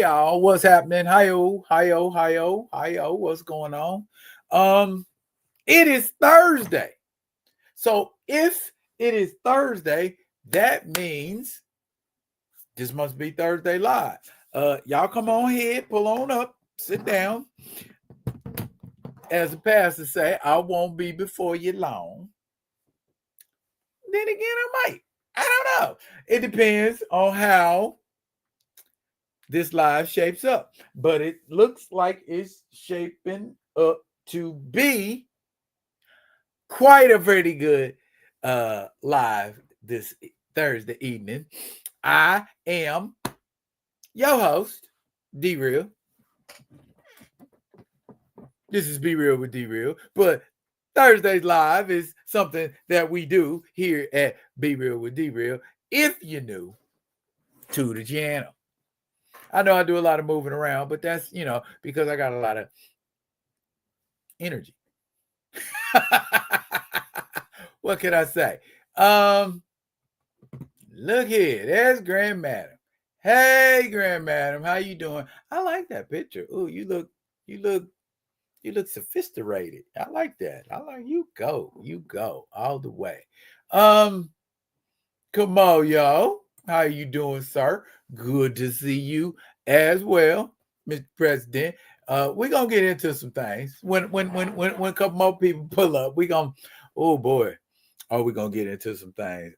y'all, what's happening? Hi-yo, hi-yo, hi-yo, hi-yo, what's going on? It is Thursday. So if it is Thursday, that means this must be Thursday Live. Y'all come on ahead, pull on up, sit down. As the pastor say, I won't be before you long. Then again, I might. I don't know. It depends on how this live shapes up, but it looks like it's shaping up to be quite a pretty good live this Thursday evening. I am your host, D Real. This is Be Real with D Real, but Thursday's live is something that we do here at Be Real with D Real. If you're new to the channel, I know I do a lot of moving around, but that's, because I got a lot of energy. What can I say? Look here. There's Grand Madam. Hey, Grand Madam, how you doing? I like that picture. Oh, you look sophisticated. I like that. I like you go all the way. Come on, y'all. How you doing, sir? Good to see you as well, Mr. President. We're gonna get into some things. When a couple more people pull up, oh boy, are we gonna get into some things.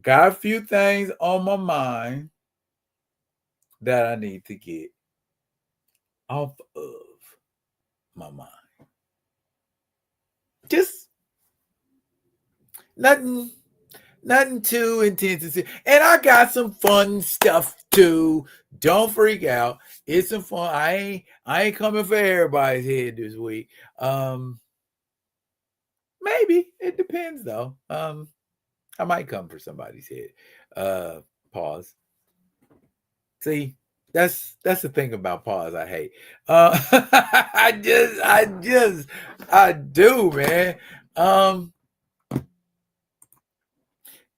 Got a few things on my mind that I need to get off of my mind. Just nothing too intense. And I got some fun stuff too. Don't freak out. It's some fun. I ain't coming for everybody's head this week. Maybe it depends though. I might come for somebody's head. Pause. See, that's the thing about pause I hate. I do, man.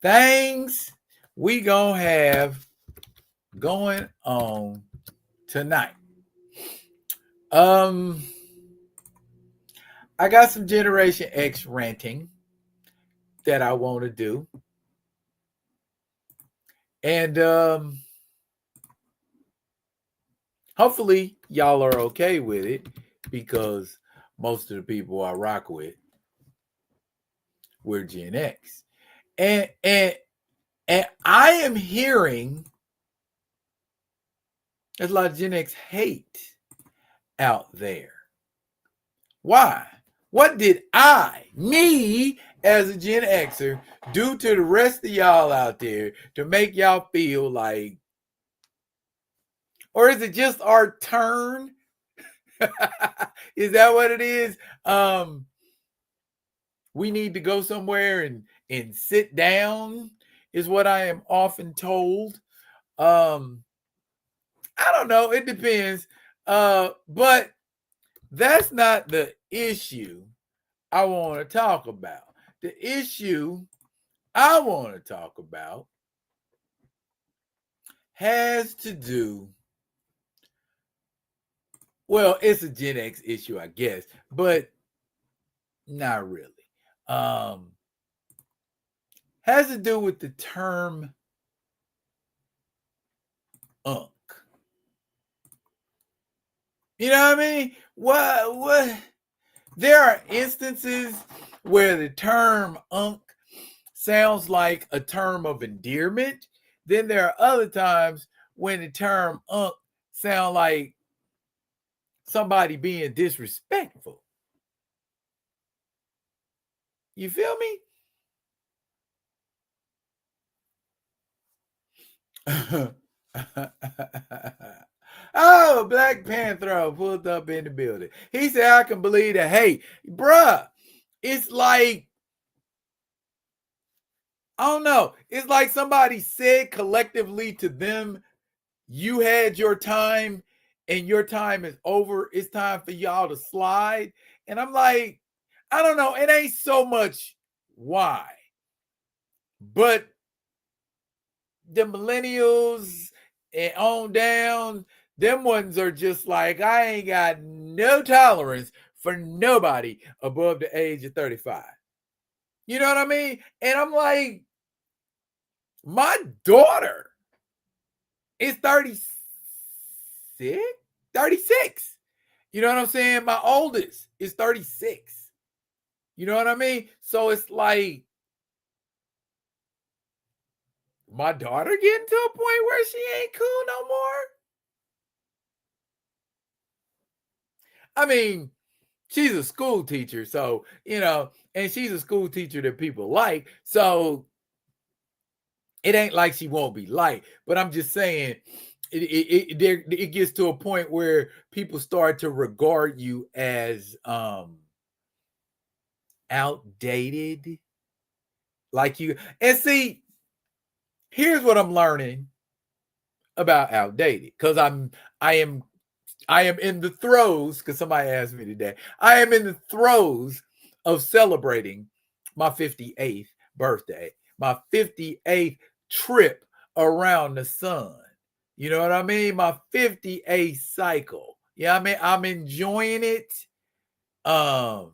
Things we gonna have going on tonight. I got some Generation X ranting that I want to do. And hopefully y'all are okay with it, because most of the people I rock with, we're Gen X. And I am hearing there's a lot of Gen X hate out there. Why? What did me as a Gen Xer, do to the rest of y'all out there to make y'all feel like, or is it just our turn? Is that what it is? We need to go somewhere and sit down, is what I am often told. I don't know. It depends. But that's not the issue I want to talk about. The issue I want to talk about has to do, well, it's a Gen X issue, I guess, but not really. Has to do with the term unk. You know what I mean? What? There are instances where the term unk sounds like a term of endearment. Then there are other times when the term unk sounds like somebody being disrespectful. You feel me? Oh, Black Panther pulled up in the building. He said, I can believe that. Hey, bruh, it's like, I don't know. It's like somebody said collectively to them, you had your time and your time is over. It's time for y'all to slide. And I'm like, I don't know. It ain't so much why, but the millennials and on down, them ones are just like, I ain't got no tolerance for nobody above the age of 35. You know what I mean? And I'm like, my daughter is 36. 36. You know what I'm saying? My oldest is 36. You know what I mean? So it's like my daughter getting to a point where she ain't cool no more. I mean, she's a school teacher, so, and she's a school teacher that people like. So it ain't like she won't be liked, but I'm just saying it gets to a point where people start to regard you as outdated. Like you, and see, here's what I'm learning about outdated, because I am in the throes, because somebody asked me today, I am in the throes of celebrating my 58th birthday, my 58th trip around the sun. You know what I mean? My 58th cycle. Yeah, I mean, I'm enjoying it. And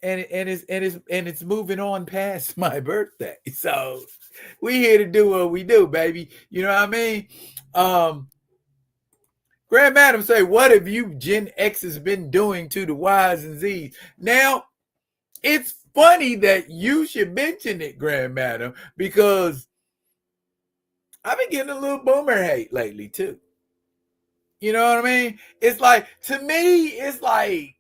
it's moving on past my birthday. So we here to do what we do, baby. You know what I mean? Grand Madam say, what have you Gen X has been doing to the Ys and Zs? Now, it's funny that you should mention it, Grand Madam, because I've been getting a little boomer hate lately too. You know what I mean? It's like, to me, it's like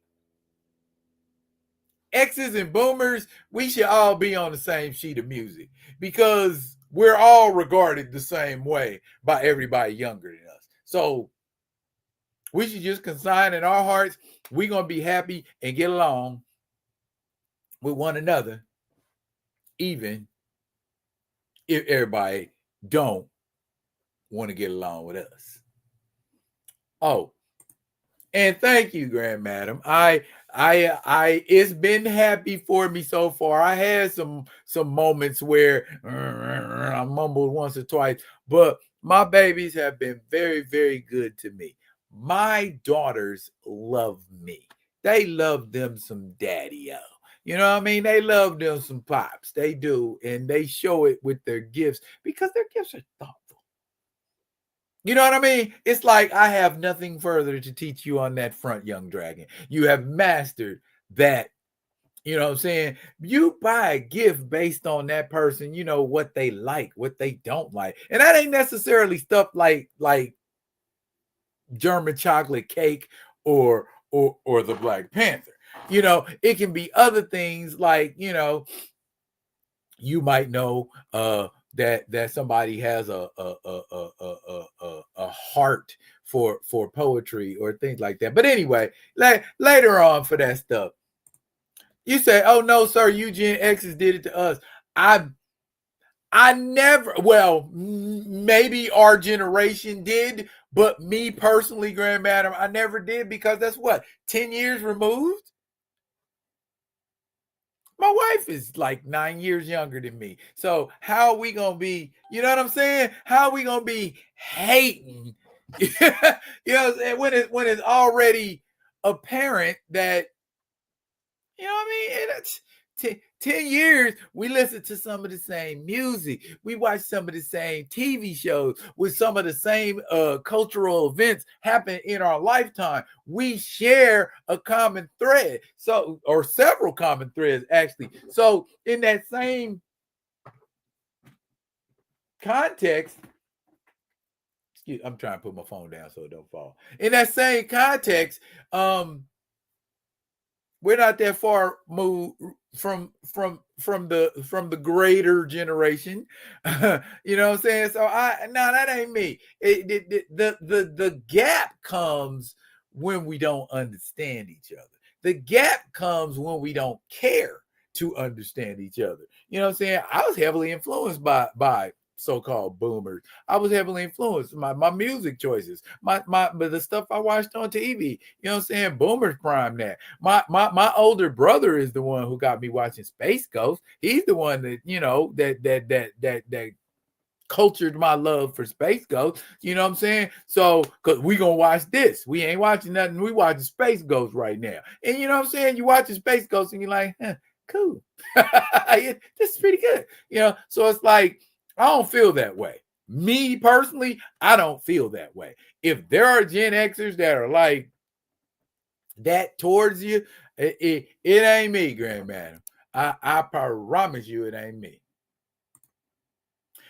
X's and boomers, we should all be on the same sheet of music, because we're all regarded the same way by everybody younger than us. So we should just consign in our hearts, we're going to be happy and get along with one another, even if everybody don't want to get along with us. Oh, and thank you, Grand Madam. It's been happy for me so far. I had some moments where I mumbled once or twice, but my babies have been very, very good to me. My daughters love me. They love them some daddy-o. You know what I mean? They love them some pops. They do. And they show it with their gifts, because their gifts are thoughtful. You know what I mean? It's like, I have nothing further to teach you on that front, young dragon. You have mastered that. You know what I'm saying? You buy a gift based on that person, you know, what they like, what they don't like. And that ain't necessarily stuff like German chocolate cake or the Black Panther. You know, it can be other things like, you might know that somebody has a heart for poetry or things like that. But anyway, later on for that stuff, you say, "Oh no, sir, you Gen X's did it to us." I never. Well, maybe our generation did, but me personally, Grand Madam, I never did, because that's what, 10 years removed. My wife is like 9 years younger than me. So how are we going to be, you know what I'm saying? How are we going to be hating? You know what I'm saying? When it's already apparent that, you know what I mean? And it's 10 years, we listen to some of the same music. We watch some of the same TV shows with some of the same cultural events happen in our lifetime. We share a common thread, or several common threads, actually. So in that same context, I'm trying to put my phone down so it don't fall. In that same context, we're not that far moved from the greater generation. You know what I'm saying? So that ain't me. The gap comes when we don't understand each other. The gap comes when we don't care to understand each other. You know what I'm saying? I was heavily influenced by so-called boomers. I was heavily influenced my music choices, but the stuff I watched on TV. You know what I'm saying? Boomers prime that. My older brother is the one who got me watching Space Ghost. He's the one that, that cultured my love for Space Ghost. You know what I'm saying? So, because we going to watch this. We ain't watching nothing. We watching Space Ghost right now. And you know what I'm saying? You watching Space Ghost and you're like, cool. This is pretty good. You know, so it's like, I don't feel that way. Me personally, I don't feel that way. If there are Gen Xers that are like that towards you, it ain't me, Grandmadam. I promise you it ain't me.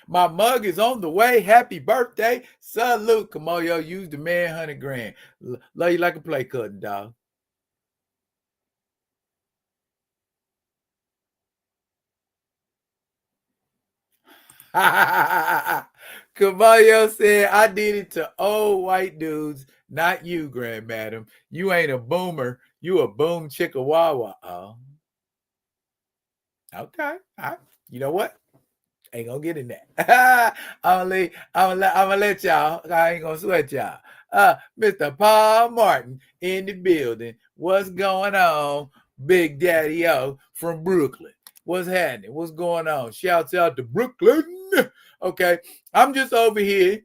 My mug is on the way. Happy birthday. Salute. Come on, yo. Use the man 100 grand. Love you like a play cutting, dog. Caballo said, I did it to old white dudes, not you, Grandmadam. You ain't a boomer. You a boom chickawawa. Oh. Okay. All right. You know what? Ain't gonna get in that. I'm gonna let y'all. I ain't gonna sweat y'all. Mr. Paul Martin in the building. What's going on, Big Daddy O from Brooklyn? What's happening? What's going on? Shouts out to Brooklyn. Okay, I'm just over here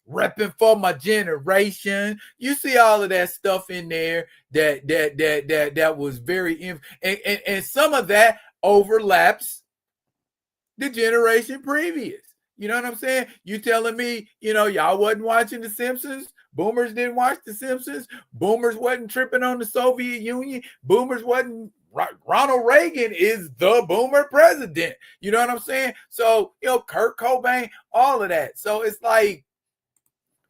repping for my generation. You see all of that stuff in there that was very and some of that overlaps the generation previous. You know what I'm saying? You telling me, y'all wasn't watching The Simpsons? Boomers didn't watch The Simpsons? Boomers wasn't tripping on the Soviet Union? Boomers wasn't. Ronald Reagan is the boomer president. You know what I'm saying? So, Kurt Cobain, all of that. So it's like,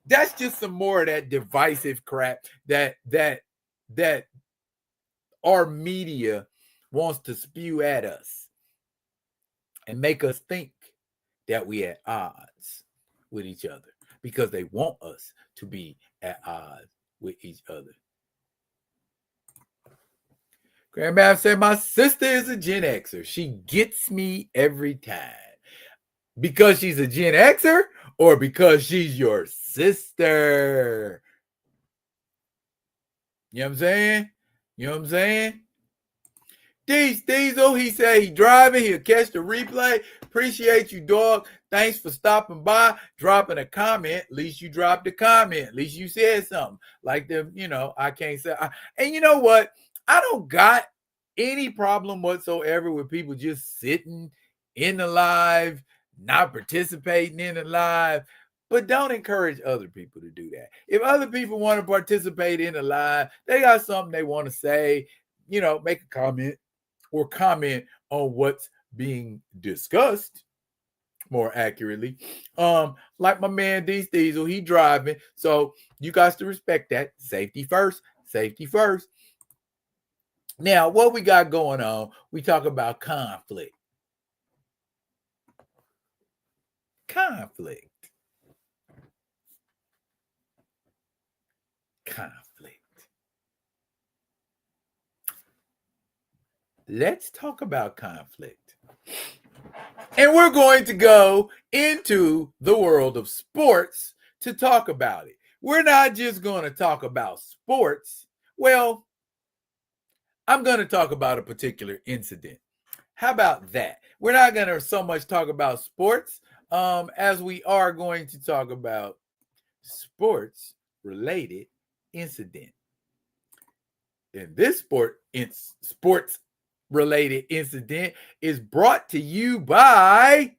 that's just some more of that divisive crap that our media wants to spew at us and make us think that we at odds with each other because they want us to be at odds with each other. Grandma said, my sister is a Gen Xer. She gets me every time. Because she's a Gen Xer or because she's your sister? You know what I'm saying? You know what I'm saying? Diesel, he said he driving. He'll catch the replay. Appreciate you, dog. Thanks for stopping by, dropping a comment. At least you dropped a comment. At least you said something. Like I can't say. And you know what? I don't got any problem whatsoever with people just sitting in the live, not participating in the live. But don't encourage other people to do that. If other people want to participate in the live, they got something they want to say, make a comment or comment on what's being discussed more accurately. Like my man Diesel, he driving. So you guys to respect that. Safety first. Safety first. Now, what we got going on, we talk about conflict. Conflict. Let's talk about conflict. And we're going to go into the world of sports to talk about it. We're not just going to talk about sports. Well, I'm going to talk about a particular incident. How about that? We're not going to so much talk about sports as we are going to talk about sports-related incident. And this sports-related incident is brought to you by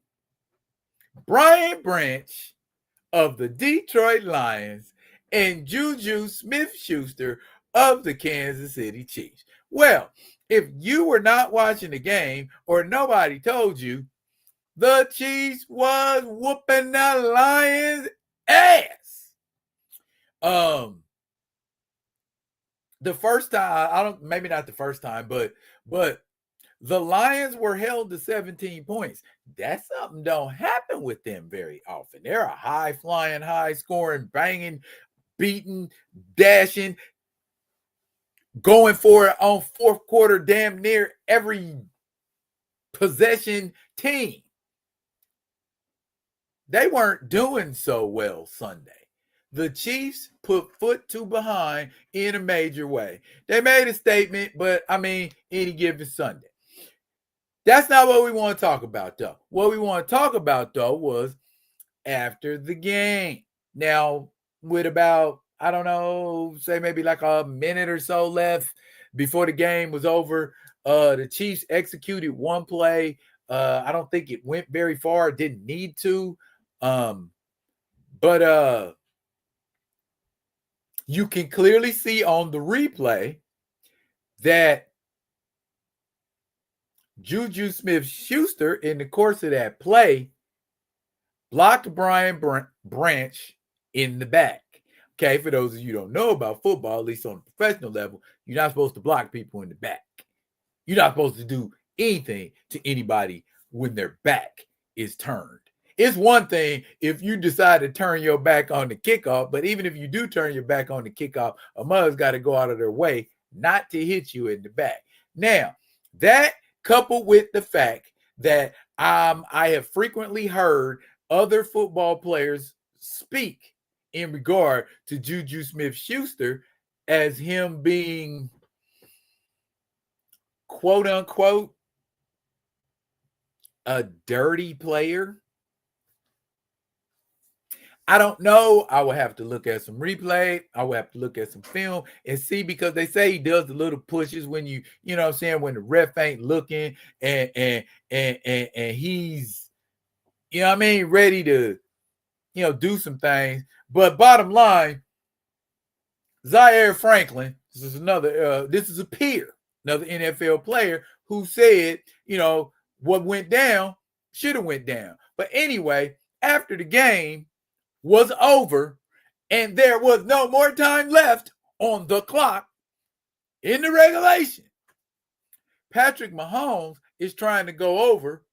Brian Branch of the Detroit Lions and Juju Smith-Schuster of the Kansas City Chiefs. Well, if you were not watching the game or nobody told you, the Chiefs was whooping the Lions' ass. The first time, maybe not the first time, but the Lions were held to 17 points. That's something don't happen with them very often. They're a high-flying, high-scoring, banging, beating, dashing, going for it on fourth quarter damn near every possession team. They weren't doing so well Sunday. The Chiefs put foot to behind in a major way. They made a statement, but any given Sunday. That's not what we want to talk about, though. What we want to talk about, though, was after the game. Now, with about, I don't know, say maybe like a minute or so left before the game was over, the Chiefs executed one play. I don't think it went very far. It didn't need to. But you can clearly see on the replay that Juju Smith-Schuster, in the course of that play, blocked Brian Branch in the back. Okay, for those of you who don't know about football, at least on a professional level, you're not supposed to block people in the back. You're not supposed to do anything to anybody when their back is turned. It's one thing if you decide to turn your back on the kickoff, but even if you do turn your back on the kickoff, a mother's got to go out of their way not to hit you in the back. Now, that coupled with the fact that I have frequently heard other football players speak in regard to Juju Smith-Schuster as him being, quote unquote, a dirty player. I don't know. I will have to look at some replay. I will have to look at some film and see, because they say he does the little pushes when you know what I'm saying, when the ref ain't looking and he's, you know what I mean, ready to, do some things. But bottom line, Zaire Franklin, this is a peer, another NFL player who said, what went down should have went down. But anyway, after the game was over and there was no more time left on the clock in the regulation, Patrick Mahomes is trying to go over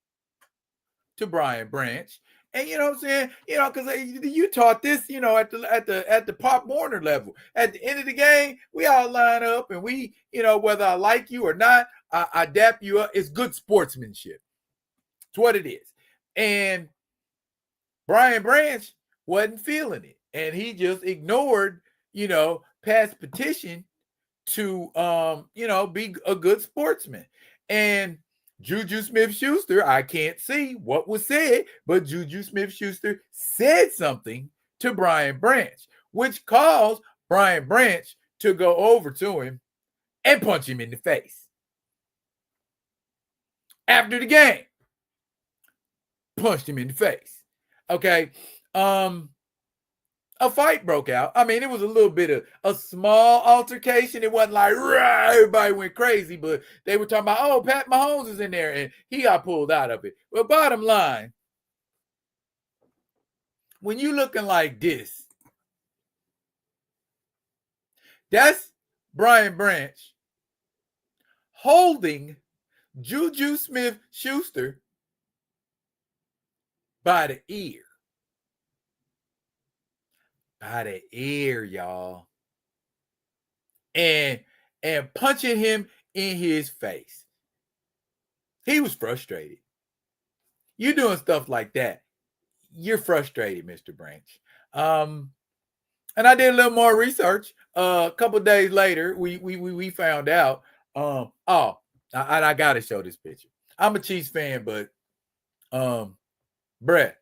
to Brian Branch. And you know what I'm saying? Because you taught this, at the Pop Warner level. At the end of the game, we all line up and we, whether I like you or not, I dap you up. It's good sportsmanship. It's what it is. And Brian Branch wasn't feeling it. And he just ignored, past petition to, be a good sportsman. And Juju Smith-Schuster, I can't see what was said, but Juju Smith-Schuster said something to Brian Branch, which caused Brian Branch to go over to him and punch him in the face. After the game, punched him in the face. Okay. A fight broke out. I mean, it was a little bit of a small altercation. It wasn't like everybody went crazy, but they were talking about, oh, Pat Mahomes is in there, and he got pulled out of it. But bottom line, when you looking like this, that's Brian Branch holding Juju Smith-Schuster by the ear. By the ear, y'all. And punching him in his face. He was frustrated. You doing stuff like that, you're frustrated, Mr. Branch. And I did a little more research. A couple days later, we found out. I gotta show this picture. I'm a Chiefs fan, but Brett,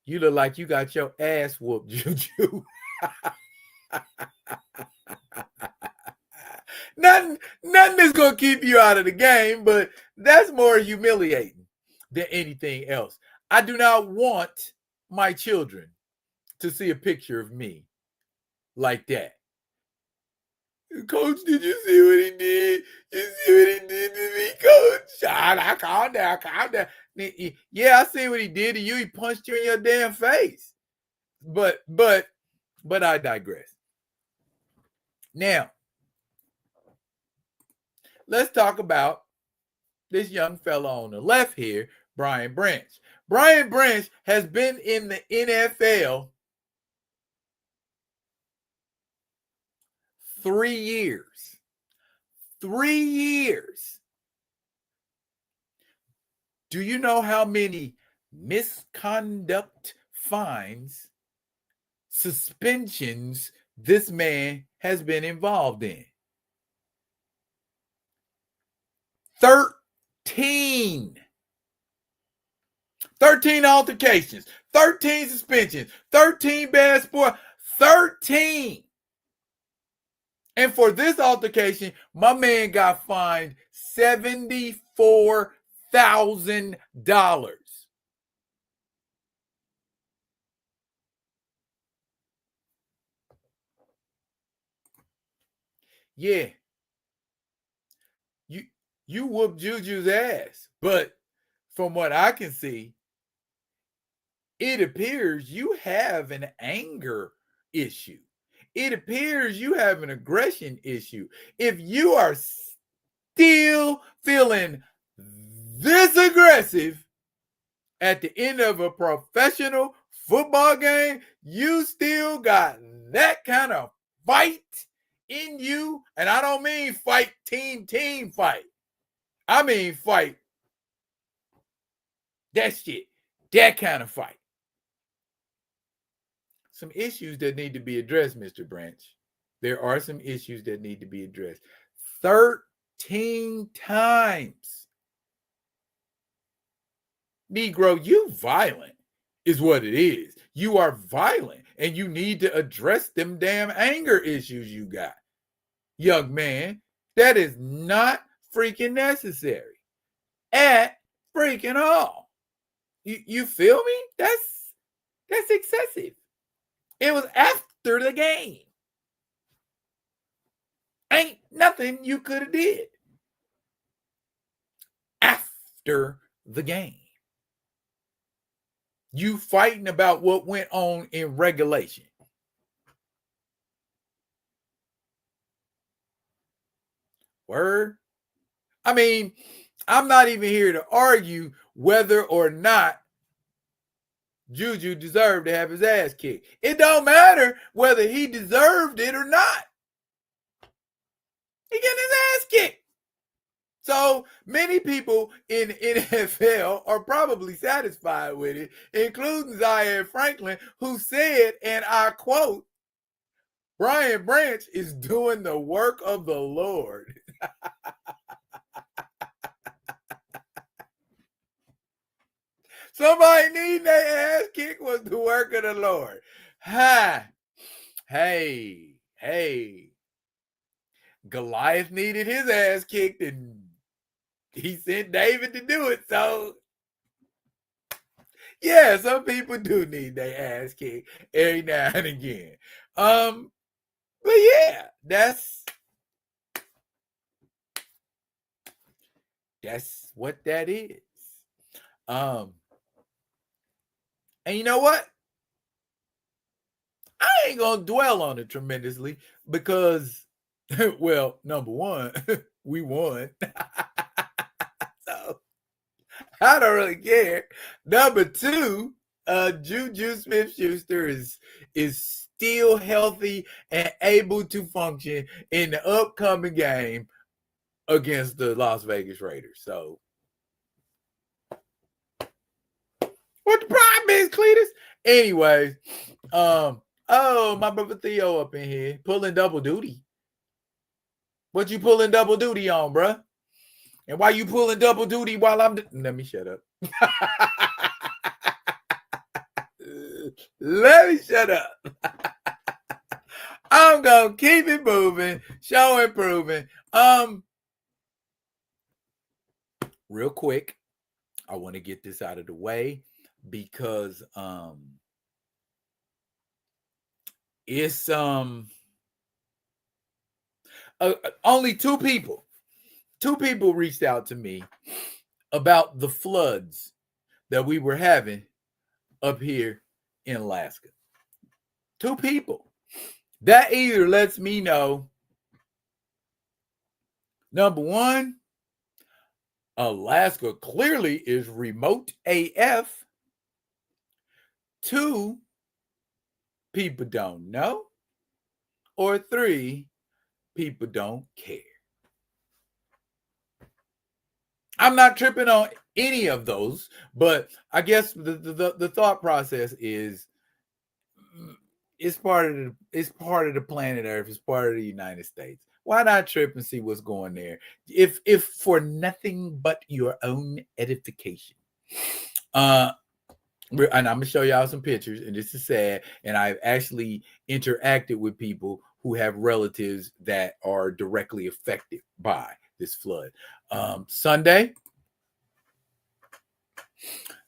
you look like you got your ass whooped, Juju. Nothing is gonna keep you out of the game, but that's more humiliating than anything else. I do not want my children to see a picture of me like that. Coach, did you see what he did? You see what he did to me, Coach? Calm down. Yeah, I see what he did to you. He punched you in your damn face. But I digress. Now, let's talk about this young fellow on the left here, Brian Branch. Brian Branch has been in the NFL 3 years. 3 years. Do you know how many misconduct fines, suspensions this man has been involved in? 13. 13 altercations, 13 suspensions, 13 bad sport, 13. And for this altercation, my man got fined $74,000. Yeah, you whooped Juju's ass, but from what I can see, it appears you have an anger issue. It appears you have an aggression issue. If you are still feeling this aggressive at the end of a professional football game, you still got that kind of fight in you. And I don't mean fight team fight. I mean fight that shit, that kind of fight. Some issues that need to be addressed, Mr. Branch. There are some issues that need to be addressed. 13 times. Negro, you violent is what it is. You are violent and you need to address them damn anger issues you got. Young man, that is not freaking necessary at freaking all. You feel me? That's excessive. It was after the game. Ain't nothing you could have did after the game. You fighting about what went on in regulation. Word? I mean, I'm not even here to argue whether or not Juju deserved to have his ass kicked. It don't matter whether he deserved it or not. He getting his ass kicked. So many people in NFL are probably satisfied with it, including Zaire Franklin, who said, and I quote, Brian Branch is doing the work of the Lord. Somebody needing their ass kicked was the work of the Lord. Hey. Goliath needed his ass kicked and he sent David to do it. So, yeah, some people do need their ass kicked every now and again. But yeah, that's what that is. And you know what? I ain't gonna dwell on it tremendously because, well, number one, we won. So I don't really care. Number two, Juju Smith-Schuster is still healthy and able to function in the upcoming game against the Las Vegas Raiders. So what the problem is, Cletus? Anyways, my brother Theo up in here pulling double duty. What you pulling double duty on, bruh? And why you pulling double duty while I'm... Let me shut up. Let me shut up. I'm going to keep it moving, show and proving. Real quick, I want to get this out of the way because it's only two people reached out to me about the floods that we were having up here in Alaska. Two people. That either lets me know, number one, Alaska clearly is remote AF. Two, people don't know. Or three, people don't care. I'm not tripping on any of those, but I guess the thought process is it's part of the planet Earth, it's part of the United States. Why not trip and see what's going there? If for nothing but your own edification. And I'm gonna show y'all some pictures, and this is sad. And I've actually interacted with people who have relatives that are directly affected by this flood. Sunday,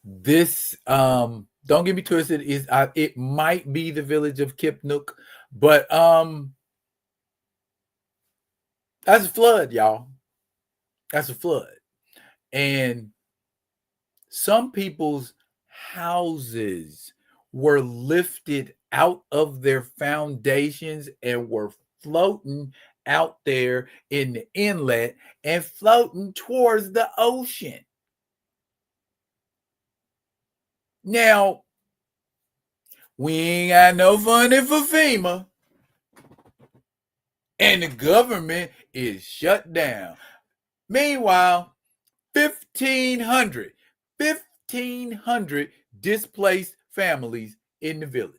this don't get me twisted, it might be the village of Kipnook, but that's a flood, y'all. That's a flood. And some people's houses were lifted out of their foundations and were floating out there in the inlet and floating towards the ocean. Now, we ain't got no funding for FEMA, and the government is shut down. Meanwhile, 1,500 displaced families in the village.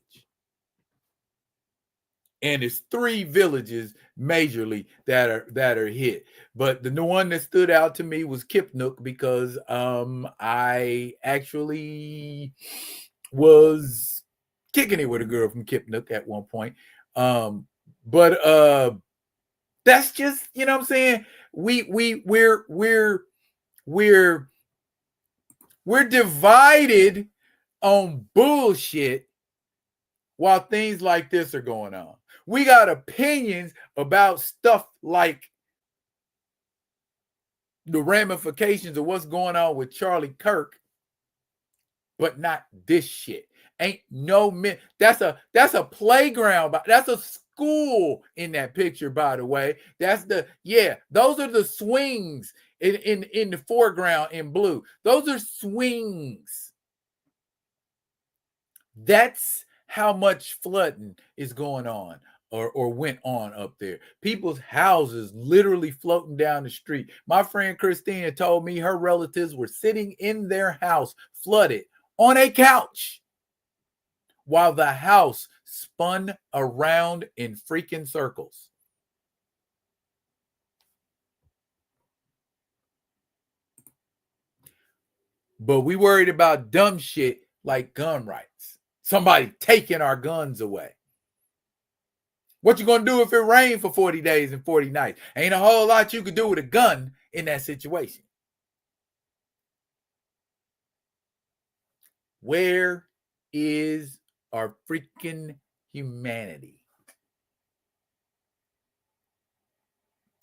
And it's 3 villages majorly that are hit. But the one that stood out to me was Kipnook, because I actually was kicking it with a girl from Kipnook at one point. But that's just, you know what I'm saying? We're divided on bullshit while things like this are going on. We got opinions about stuff like the ramifications of what's going on with Charlie Kirk, but not this shit. Ain't no that's a playground. That's a school in that picture, by the way. That's those are the swings in the foreground in blue. Those are swings. That's how much flooding is going on or went on up there. People's houses literally floating down the street. My friend Christina told me her relatives were sitting in their house flooded on a couch while the house spun around in freaking circles. But we worried about dumb shit like gun rights. Somebody taking our guns away. What you gonna do if it rained for 40 days and 40 nights? Ain't a whole lot you could do with a gun in that situation. Where is our freaking humanity?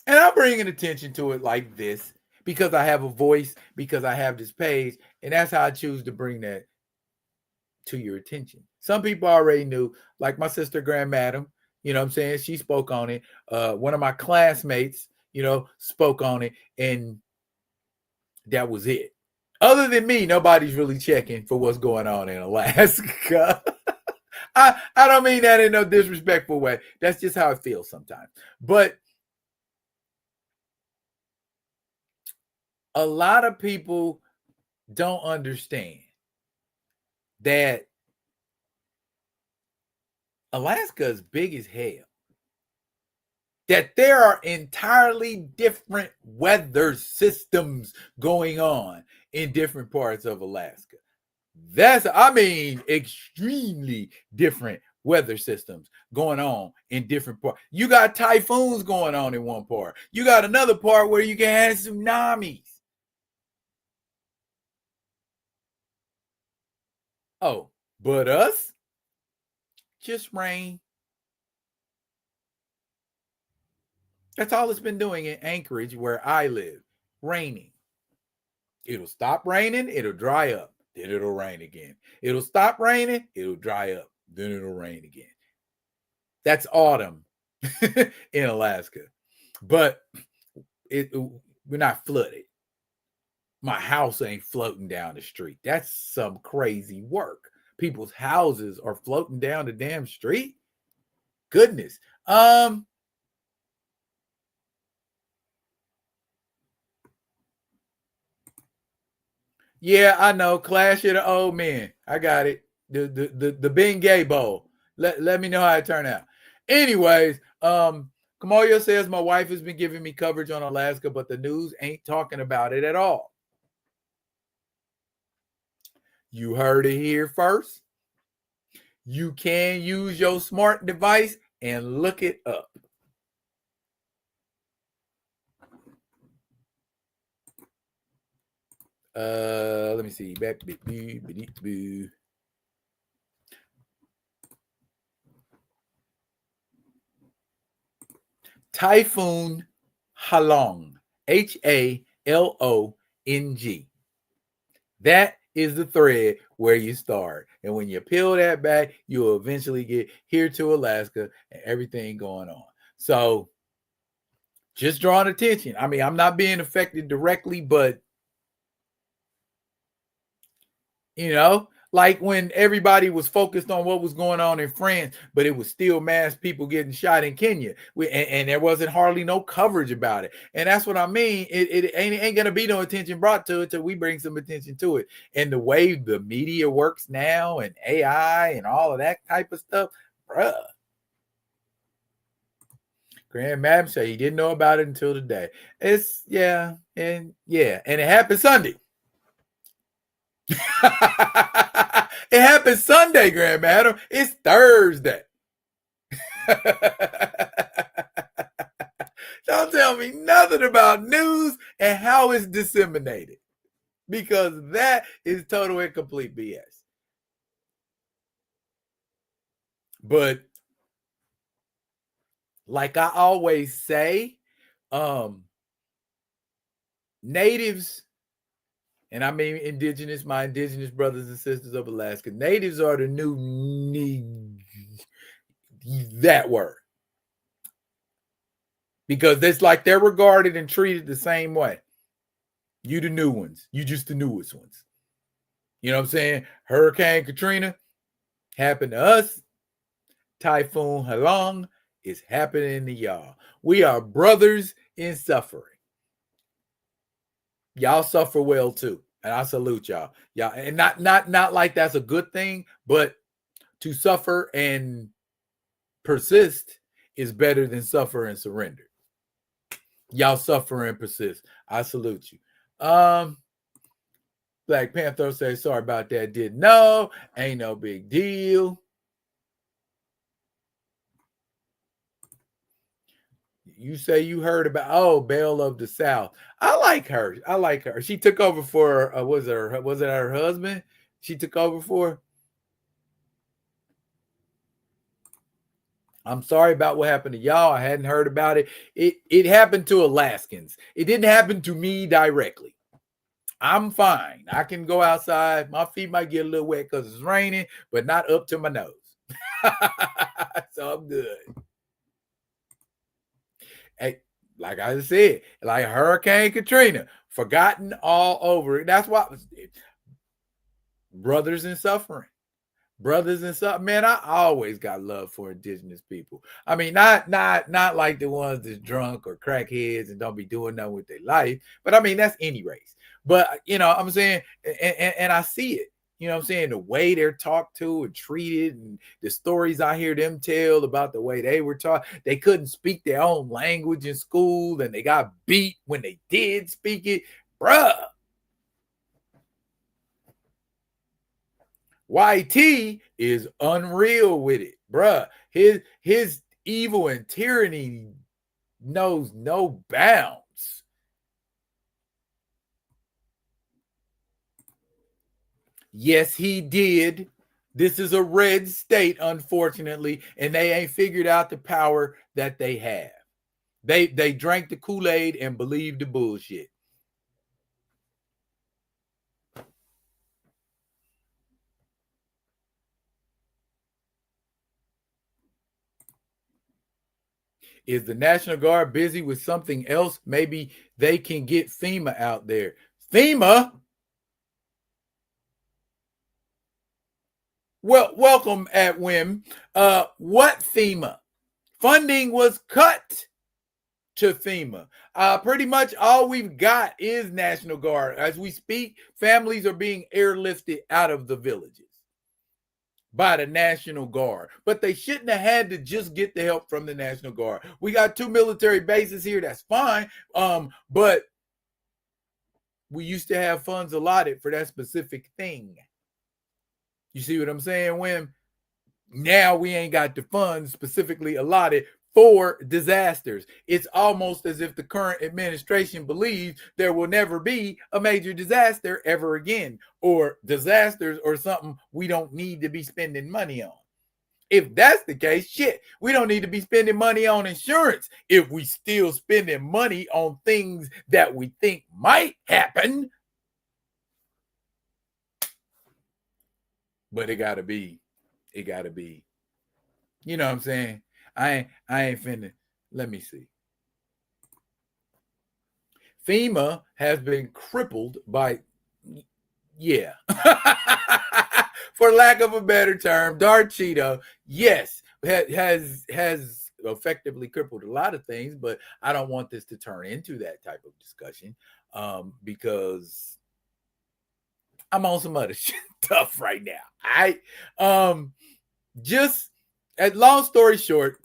And I'm bringing attention to it like this because I have a voice, because I have this page, and that's how I choose to bring that to your attention. Some people already knew, like my sister, Grand Madam, you know what I'm saying? She spoke on it. One of my classmates, spoke on it, and that was it. Other than me, nobody's really checking for what's going on in Alaska. I don't mean that in no disrespectful way. That's just how it feels sometimes. But a lot of people don't understand that Alaska is big as hell. That there are entirely different weather systems going on in different parts of Alaska. Extremely different weather systems going on in different parts. You got typhoons going on in one part. You got another part where you can have tsunamis. Oh, but us? Just rain. That's all it's been doing in Anchorage, where I live. Raining. It'll stop raining, it'll dry up, then it'll rain again. It'll stop raining, it'll dry up, then it'll rain again. That's autumn in Alaska. But we're not flooded. My house ain't floating down the street. That's some crazy work. People's houses are floating down the damn street. Goodness. Yeah, I know. Clash of the Old Men. I got it. The Ben Gay Bowl. Let me know how it turned out. Anyways, Kamoyo says, my wife has been giving me coverage on Alaska, but the news ain't talking about it at all. You heard it here first. You can use your smart device and look it up. Let me see. Typhoon Halong, Halong. That is the thread where you start. And when you peel that back, you'll eventually get here to Alaska and everything going on. So just drawing attention. I mean, I'm not being affected directly, but you know, like when everybody was focused on what was going on in France, but it was still mass people getting shot in Kenya, and there wasn't hardly no coverage about it. And that's what I mean. It ain't gonna be no attention brought to it till we bring some attention to it. And the way the media works now, and AI, and all of that type of stuff, bruh. Grand Madam said he didn't know about it until today. And it happened Sunday. It happened Sunday, Grand Madam. It's Thursday. Don't tell me nothing about news and how it's disseminated, because that is total and complete BS. But like I always say, natives, and I mean indigenous, my indigenous brothers and sisters of Alaska, natives are the new that word. Because it's like they're regarded and treated the same way. You the new ones. You just the newest ones. You know what I'm saying? Hurricane Katrina happened to us. Typhoon Halong is happening to y'all. We are brothers in suffering. Y'all suffer well too. And I salute y'all. Y'all, and not like that's a good thing, but to suffer and persist is better than suffer and surrender. Y'all suffer and persist. I salute you. Black Panther says, sorry about that. Didn't know. Ain't no big deal. You say you heard about, Belle of the South. I like her. She took over for was it her husband? She took over for. I'm sorry about what happened to y'all. I hadn't heard about it. It happened to Alaskans. It didn't happen to me directly. I'm fine. I can go outside. My feet might get a little wet because it's raining, but not up to my nose. So I'm good. Hey, like I said, like Hurricane Katrina, forgotten all over. That's why brothers in suffering. Brothers and stuff, man. I always got love for indigenous people. I mean, not like the ones that's drunk or crackheads and don't be doing nothing with their life. But I mean, that's any race. But you know, I'm saying, and I see it. You know what I'm saying? The way they're talked to and treated, and the stories I hear them tell about the way they were taught. They couldn't speak their own language in school, and they got beat when they did speak it, bruh. YT is unreal with it, bruh. His evil and tyranny knows no bounds. Yes, he did. This is a red state, unfortunately, and they ain't figured out the power that they have. They drank the Kool-Aid and believed the bullshit. Is the National Guard busy with something else? Maybe they can get FEMA out there. FEMA? Well, welcome at whim. What FEMA? Funding was cut to FEMA. Pretty much all we've got is National Guard. As we speak, families are being airlifted out of the villages. by the National Guard, but they shouldn't have had to just get the help from the National Guard. We got 2 military bases here, that's fine, but we used to have funds allotted for that specific thing. You see what I'm saying? When now we ain't got the funds specifically allotted for disasters. It's almost as if the current administration believes there will never be a major disaster ever again, or disasters or something we don't need to be spending money on. If that's the case, shit, we don't need to be spending money on insurance if we still spending money on things that we think might happen. But it gotta be. You know what I'm saying? I ain't finna. Let me see. FEMA has been crippled by, yeah. For lack of a better term, Dark Cheeto, yes, has effectively crippled a lot of things, but I don't want this to turn into that type of discussion, because I'm on some other stuff right now. Just long story short,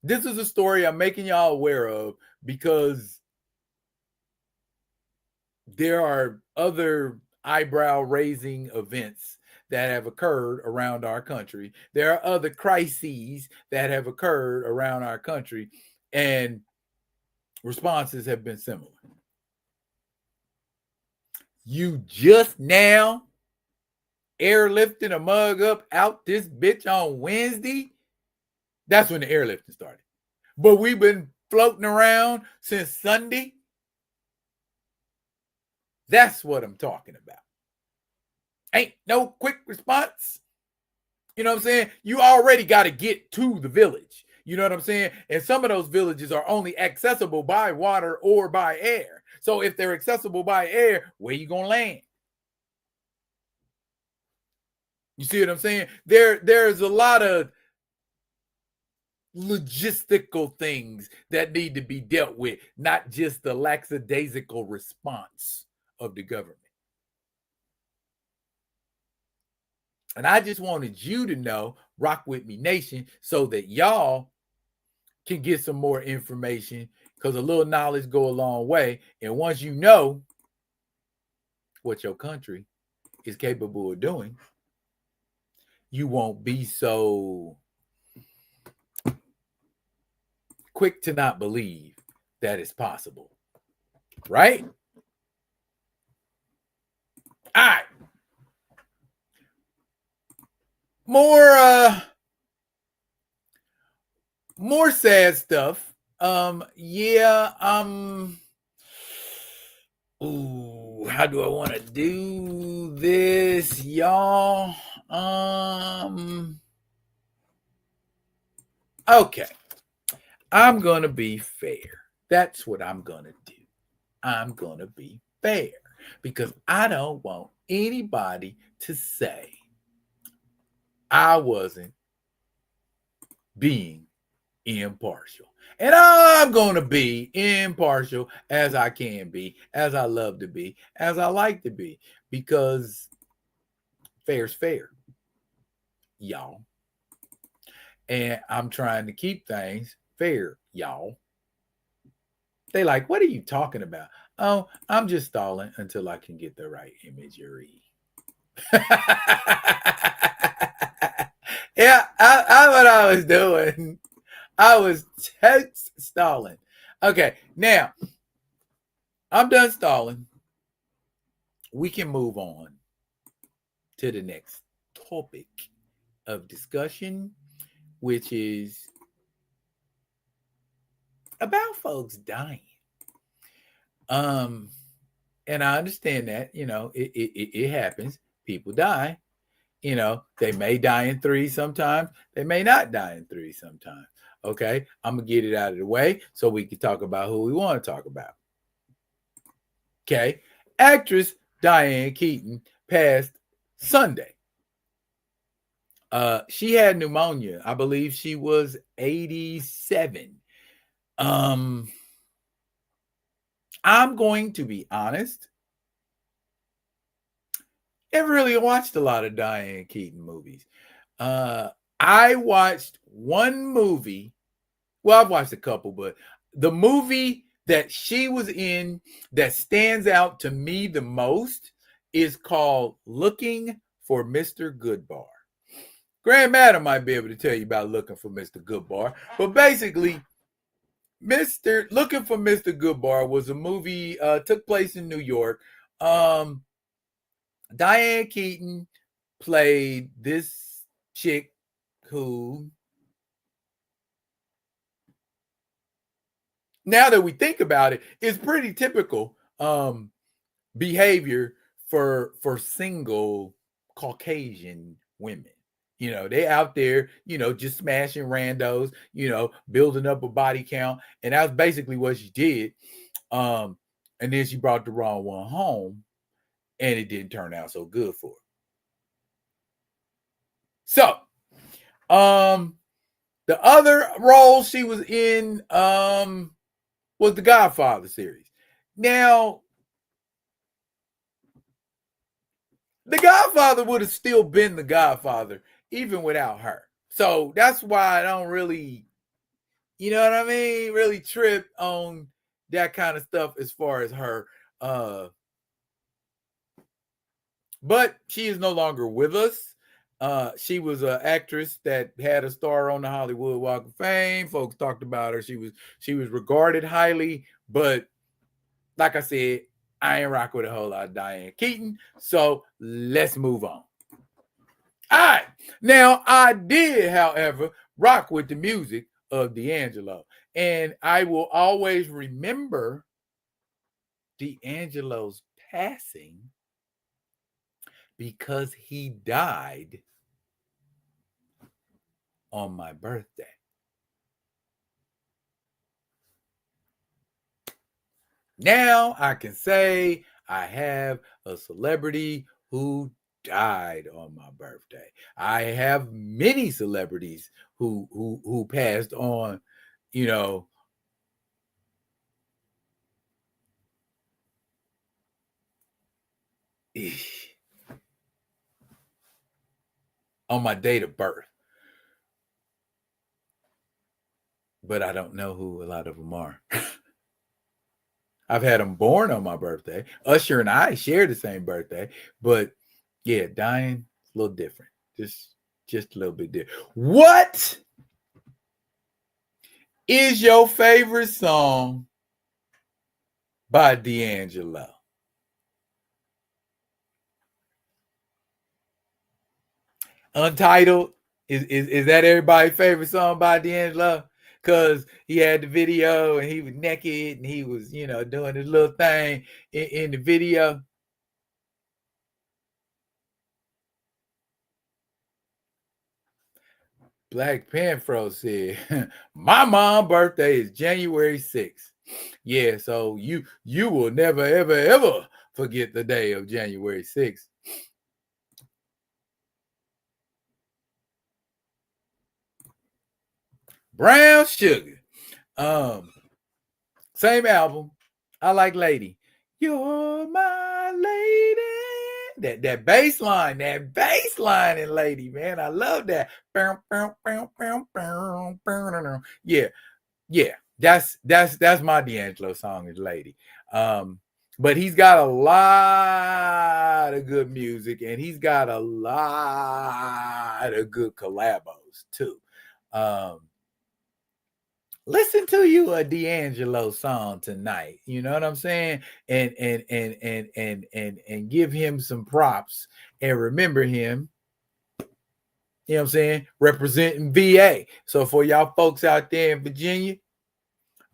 this is a story I'm making y'all aware of because there are other eyebrow raising events that have occurred around our country. There are other crises that have occurred around our country, and responses have been similar. You just now airlifting a mug up out this bitch on Wednesday. That's when the airlifting started. But we've been floating around since Sunday. That's what I'm talking about. Ain't no quick response. You know what I'm saying? You already got to get to the village. You know what I'm saying? And some of those villages are only accessible by water or by air. So if they're accessible by air, where you going to land? You see what I'm saying? There's a lot of logistical things that need to be dealt with, not just the lackadaisical response of the government. And I just wanted you to know, Rock With Me Nation, so that y'all can get some more information, because a little knowledge go a long way. And once you know what your country is capable of doing, you won't be so quick to not believe that it's possible. Right? All right. More sad stuff. How do I want to do this, y'all? Okay. I'm going to be fair. That's what I'm going to do. I'm going to be fair because I don't want anybody to say I wasn't being impartial. And I'm going to be impartial as I can be, as I love to be, as I like to be, because fair's fair, y'all. And I'm trying to keep things fair, y'all. They like, what are you talking about? Oh, I'm just stalling until I can get the right imagery. Yeah, I what I was doing. I was text stalling. Okay, now I'm done stalling. We can move on to the next topic of discussion, which is about folks dying. And I understand that, it happens. People die. They may die in 3 sometimes. They may not die in 3 sometimes. Okay, I'm going to get it out of the way so we can talk about who we want to talk about. Okay, actress Diane Keaton passed Sunday. She had pneumonia. I believe she was 87. I'm going to be honest. Never really watched a lot of Diane Keaton movies. I watched one movie. Well, I've watched a couple, but the movie that she was in that stands out to me the most is called Looking for Mr. Goodbar. Grand Madam might be able to tell you about Looking for Mr. Goodbar, but basically, Looking for Mr. Goodbar was a movie took place in New York. Um, Diane Keaton played this chick who, now that we think about it, is pretty typical behavior for single Caucasian women. You know, they out there, just smashing randos, building up a body count. And that's basically what she did. And then she brought the wrong one home, and it didn't turn out so good for her. So, the other role she was in was the Godfather series. Now, the Godfather would have still been the Godfather even without her. So that's why I don't really, you know what I mean, really trip on that kind of stuff as far as her. But she is no longer with us. She was an actress that had a star on the Hollywood Walk of Fame. Folks talked about her. She was regarded highly, but like I said, I ain't rock with a whole lot of Diane Keaton. So let's move on. All right. Now, I did, however, rock with the music of D'Angelo. And I will always remember D'Angelo's passing because he died on my birthday. Now I can say I have a celebrity who died on my birthday. I have many celebrities who passed on, on my date of birth. But I don't know who a lot of them are. I've had them born on my birthday. Usher and I share the same birthday, but yeah, dying a little different. Just a little bit different. What is your favorite song by D'Angelo? Untitled is that everybody's favorite song by D'Angelo? Because he had the video and he was naked and he was, doing his little thing in the video. Black Panther said, "My mom's birthday is January 6th." Yeah, so you will never, ever, ever forget the day of January 6th. Brown Sugar. Same album. I like Lady. You're my lady. That bass line in Lady, man. I love that. Yeah. That's my D'Angelo song is Lady. But he's got a lot of good music and he's got a lot of good collabos too. Listen to you a D'Angelo song tonight. You know what I'm saying? And give him some props and remember him. You know what I'm saying? Representing VA. So for y'all folks out there in Virginia,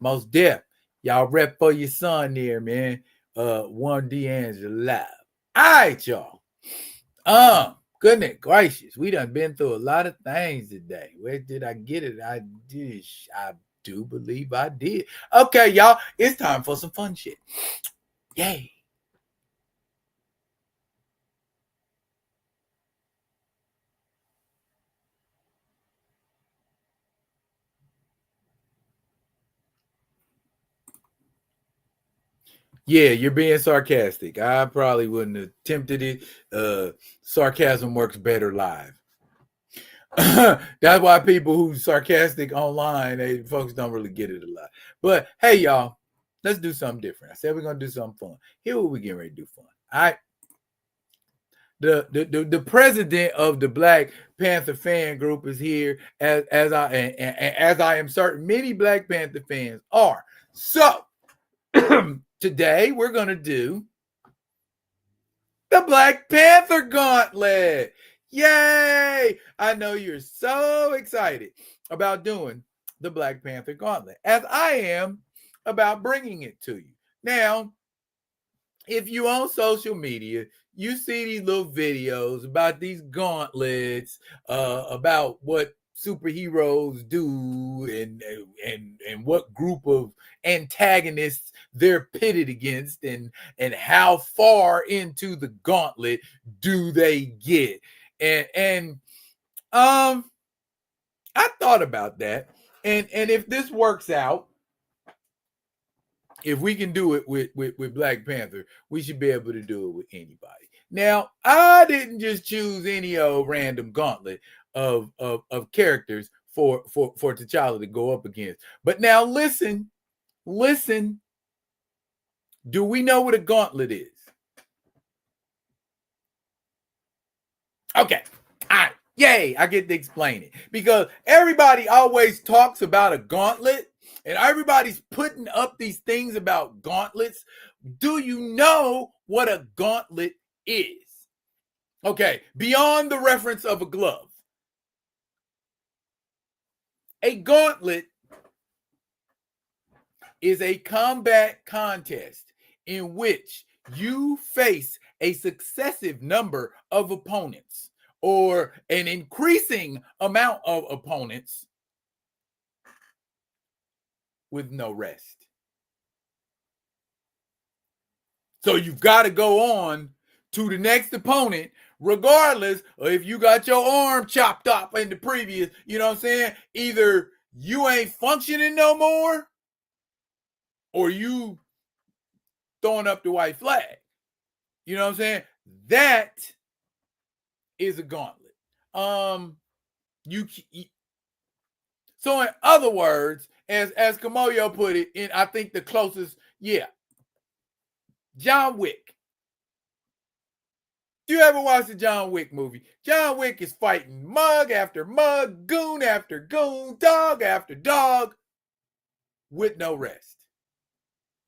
most deaf, y'all rep for your son there, man. One D'Angelo. All right, y'all. Goodness gracious, we done been through a lot of things today. Where did I get it? I do believe I did. Okay, y'all, it's time for some fun shit. Yay. Yeah, you're being sarcastic. I probably wouldn't have attempted it. Sarcasm works better live. That's why people who sarcastic online, folks don't really get it a lot. But hey, y'all, let's do something different. I said we're gonna do something fun. Here, what we getting ready to do fun. All right. The president of the Black Panther fan group is here, as I am certain many Black Panther fans are. So today we're gonna do the Black Panther Gauntlet. Yay! I know you're so excited about doing the Black Panther Gauntlet, as I am about bringing it to you. Now, if you on social media, you see these little videos about these gauntlets, about what superheroes do, and what group of antagonists they're pitted against, and how far into the gauntlet do they get. And I thought about that, and if this works out, if we can do it with Black Panther, we should be able to do it with anybody. Now, I didn't just choose any old random gauntlet of characters for T'Challa to go up against. But now listen. Do we know what a gauntlet is? Okay. All right. Yay, I get to explain it. Because everybody always talks about a gauntlet, and everybody's putting up these things about gauntlets. Do you know what a gauntlet is? Okay, beyond the reference of a glove. A gauntlet is a combat contest in which you face a successive number of opponents, or an increasing amount of opponents, with no rest. So you've got to go on to the next opponent, regardless of if you got your arm chopped off in the previous, you know what I'm saying? Either you ain't functioning no more, or you throwing up the white flag. You know what I'm saying? That is a gauntlet. So in other words, as Kamoyo put it, in I think the closest, John Wick. You ever watch the John Wick movie? John Wick is fighting mug after mug, goon after goon, dog after dog, with no rest.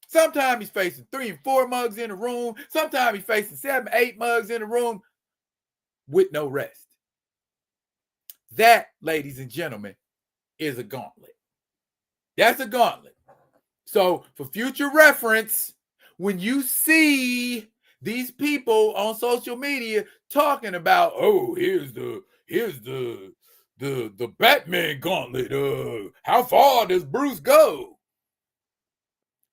Sometimes he's facing 3 and 4 mugs in a room. Sometimes he's facing 7, 8 mugs in a room, with no rest. That, ladies and gentlemen, is a gauntlet. That's a gauntlet. So for future reference, when you see these people on social media talking about, oh, here's the Batman gauntlet. How far does Bruce go?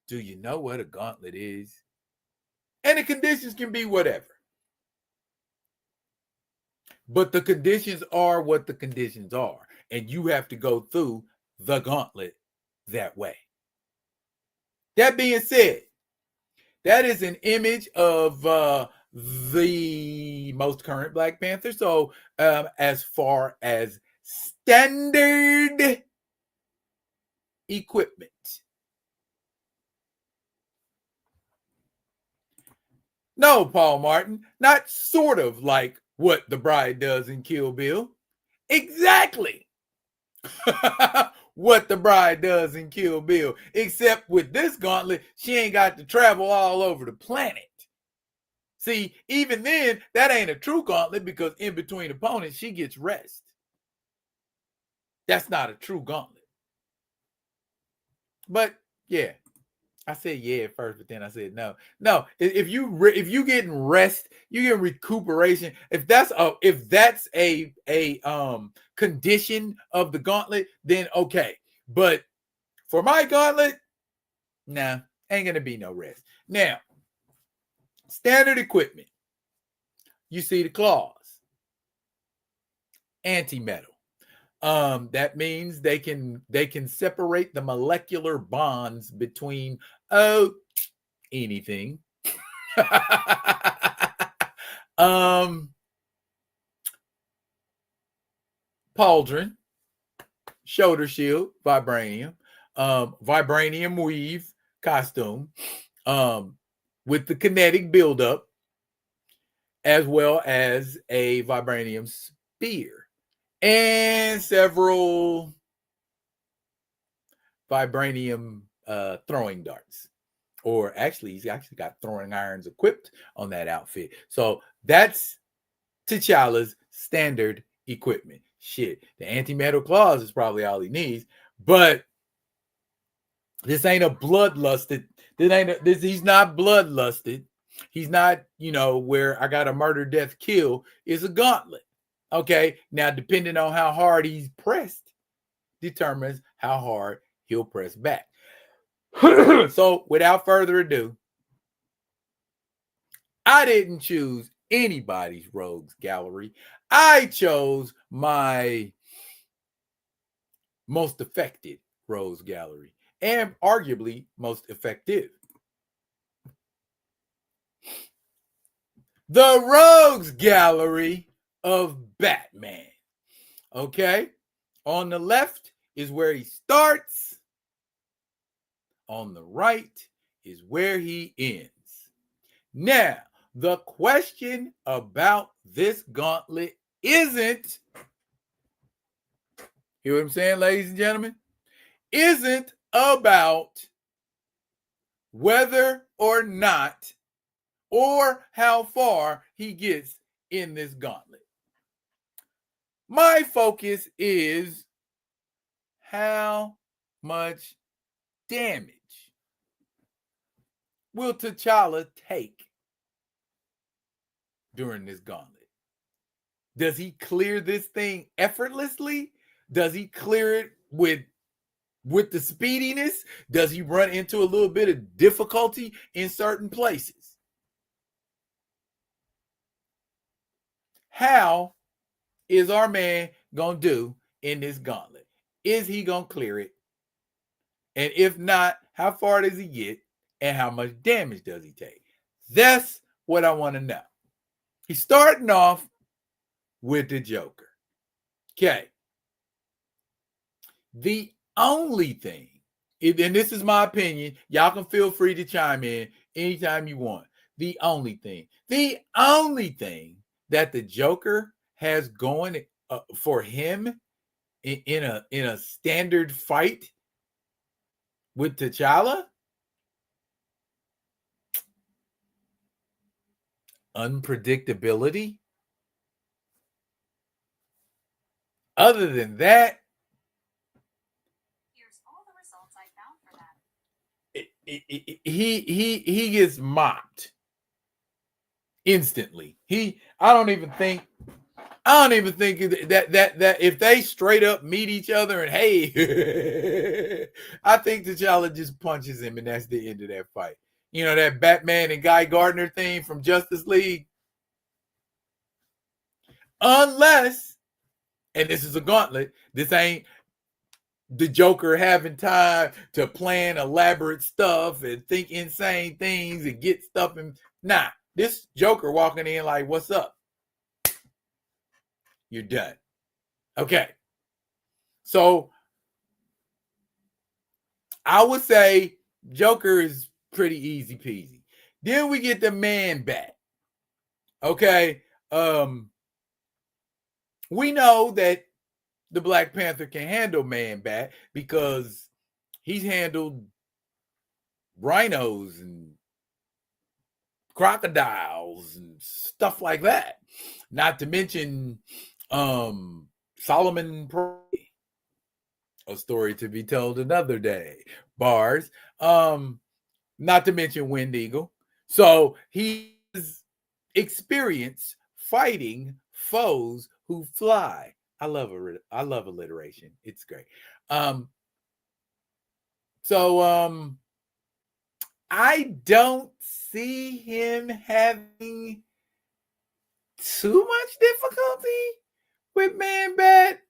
Do you know what a gauntlet is? And the conditions can be whatever. But the conditions are what the conditions are. And you have to go through the gauntlet that way. That being said, that is an image of the most current Black Panther. So as far as standard equipment, no, Paul Martin, not sort of like what the bride does in Kill Bill. Exactly what the bride does in Kill Bill. Except with this gauntlet, she ain't got to travel all over the planet. See, even then, that ain't a true gauntlet, because in between opponents, she gets rest. That's not a true gauntlet. But yeah, I said yeah at first, but then I said no. No, if you getting rest, you get recuperation. If that's a condition of the gauntlet, then okay. But for my gauntlet, nah, ain't gonna be no rest. Now, standard equipment. You see the claws, anti-metal. That means they can separate the molecular bonds between anything. pauldron, shoulder shield, vibranium, vibranium weave costume, with the kinetic buildup, as well as a vibranium spear and several vibranium throwing darts. Or actually, he's actually got throwing irons equipped on that outfit. So that's T'Challa's standard equipment. Shit, the anti-metal claws is probably all he needs, but this ain't a bloodlusted. He's not bloodlusted. He's not, where I got a murder, death, kill. It's a gauntlet. Okay, now depending on how hard he's pressed, determines how hard he'll press back. So, without further ado, I didn't choose anybody's rogues gallery. I chose my most effective rogues gallery, and arguably most effective. The rogues gallery of Batman. Okay? On the left is where he starts. On the right is where he ends. Now, the question about this gauntlet isn't, hear what I'm saying, ladies and gentlemen? Isn't about whether or not or how far he gets in this gauntlet. My focus is how much damage will T'Challa take during this gauntlet? Does he clear this thing effortlessly? Does he clear it with the speediness? Does he run into a little bit of difficulty in certain places? How is our man going to do in this gauntlet? Is he going to clear it? And if not, how far does he get? And how much damage does he take? That's what I want to know. He's starting off with the Joker. Okay. The only thing, and this is my opinion, y'all can feel free to chime in anytime you want. The only thing that the Joker has going for him in a standard fight with T'Challa, unpredictability. Other than that, here's all the results I found for that. He gets mopped instantly. I don't even think that if they straight up meet each other and hey, I think T'Challa just punches him and that's the end of that fight. You know, that Batman and Guy Gardner theme from Justice League. Unless, and this is a gauntlet, this ain't the Joker having time to plan elaborate stuff and think insane things and get stuff. And nah, this Joker walking in like, what's up? You're done. Okay. So I would say Joker is pretty easy peasy. Then we get the Man Bat. Okay. We know that the Black Panther can handle Man Bat because he's handled rhinos and crocodiles and stuff like that. Not to mention Solomon Prey, a story to be told another day. Bars. Not to mention Wind Eagle. So he's experienced fighting foes who fly. I love alliteration. It's great. So I don't see him having too much difficulty with Man Bat.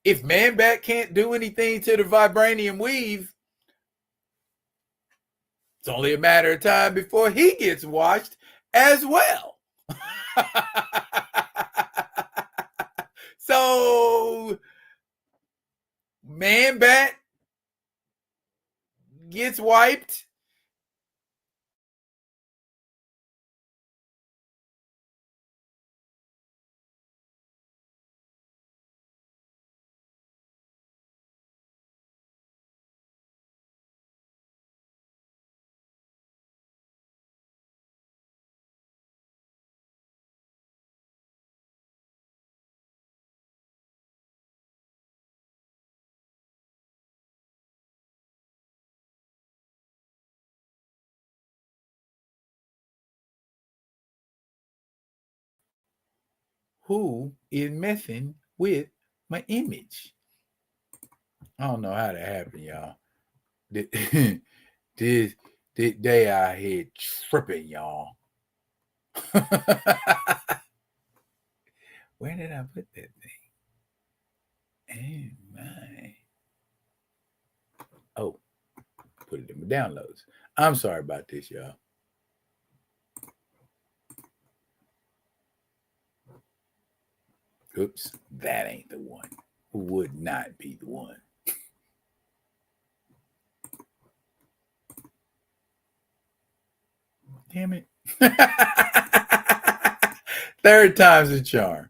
If Man Bat can't do anything to the vibranium weave, it's only a matter of time before he gets washed as well. So Man Bat gets wiped. Who is messing with my image? I don't know how that happened, y'all. This they out here tripping, y'all. Where did I put that thing? Oh my. Oh, put it in my downloads. I'm sorry about this, y'all. Oops, that ain't the one. Would not be the one. Damn it. Third time's a charm.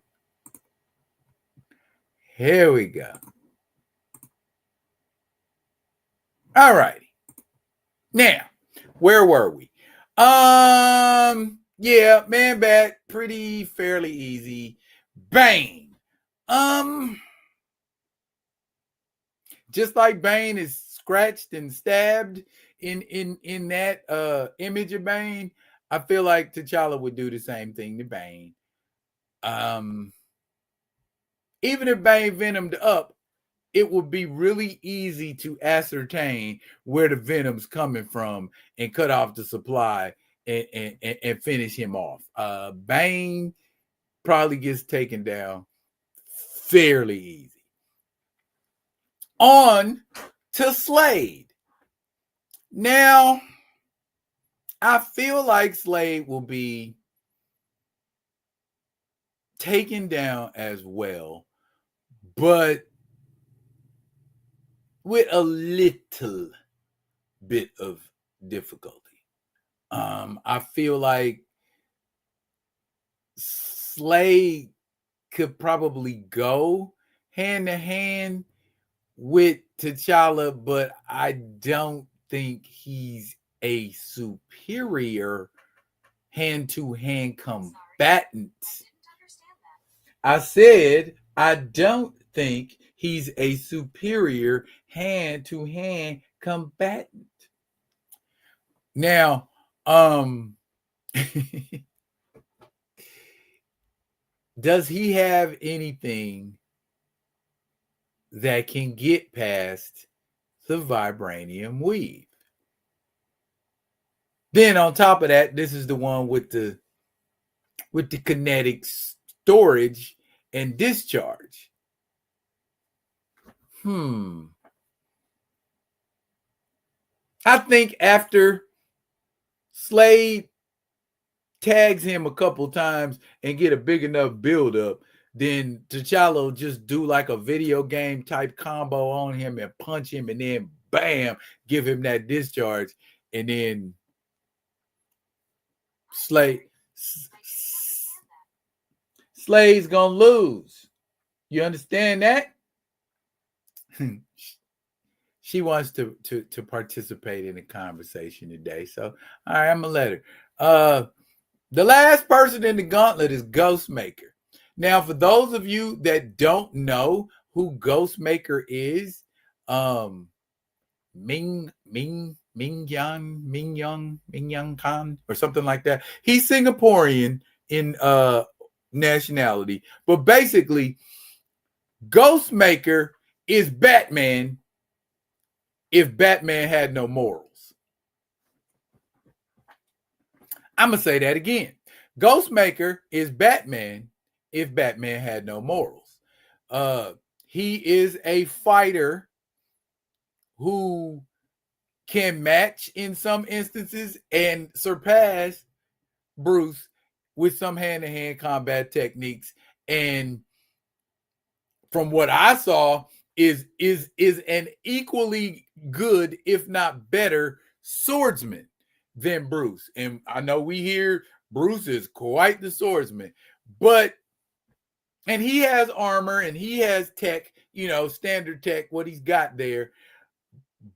Here we go. All righty. Now, where were we? Yeah, Man Bat, pretty fairly easy. Bane. Just like Bane is scratched and stabbed in that image of Bane, I feel like T'Challa would do the same thing to Bane. Even if Bane venomed up, it would be really easy to ascertain where the venom's coming from and cut off the supply and finish him off. Bane probably gets taken down fairly easy. On to Slade. Now, I feel like Slade will be taken down as well, but with a little bit of difficulty. I feel like Slade could probably go hand to hand with T'Challa, but I don't think he's a superior hand-to-hand combatant. I said I don't think he's a superior hand-to-hand combatant. Now, does he have anything that can get past the vibranium weave? Then on top of that, this is the one with the kinetic storage and discharge. I think after Slade tags him a couple times and get a big enough buildup, then T'Challa will just do like a video game type combo on him and punch him, and then bam, give him that discharge, and then Slade's gonna lose. You understand that? She wants to participate in the conversation today, so all right, I'm gonna let her. The last person in the gauntlet is Ghostmaker. Now, for those of you that don't know who Ghostmaker is, Ming Yang Khan or something like that. He's Singaporean in nationality, but basically, Ghostmaker is Batman if Batman had no morals. I'm gonna say that again. Ghostmaker is Batman if Batman had no morals. He is a fighter who can match in some instances and surpass Bruce with some hand-to-hand combat techniques. And from what I saw, is an equally good, if not better, swordsman than Bruce. And I know we hear Bruce is quite the swordsman, but and he has armor and he has tech, standard tech, what he's got there.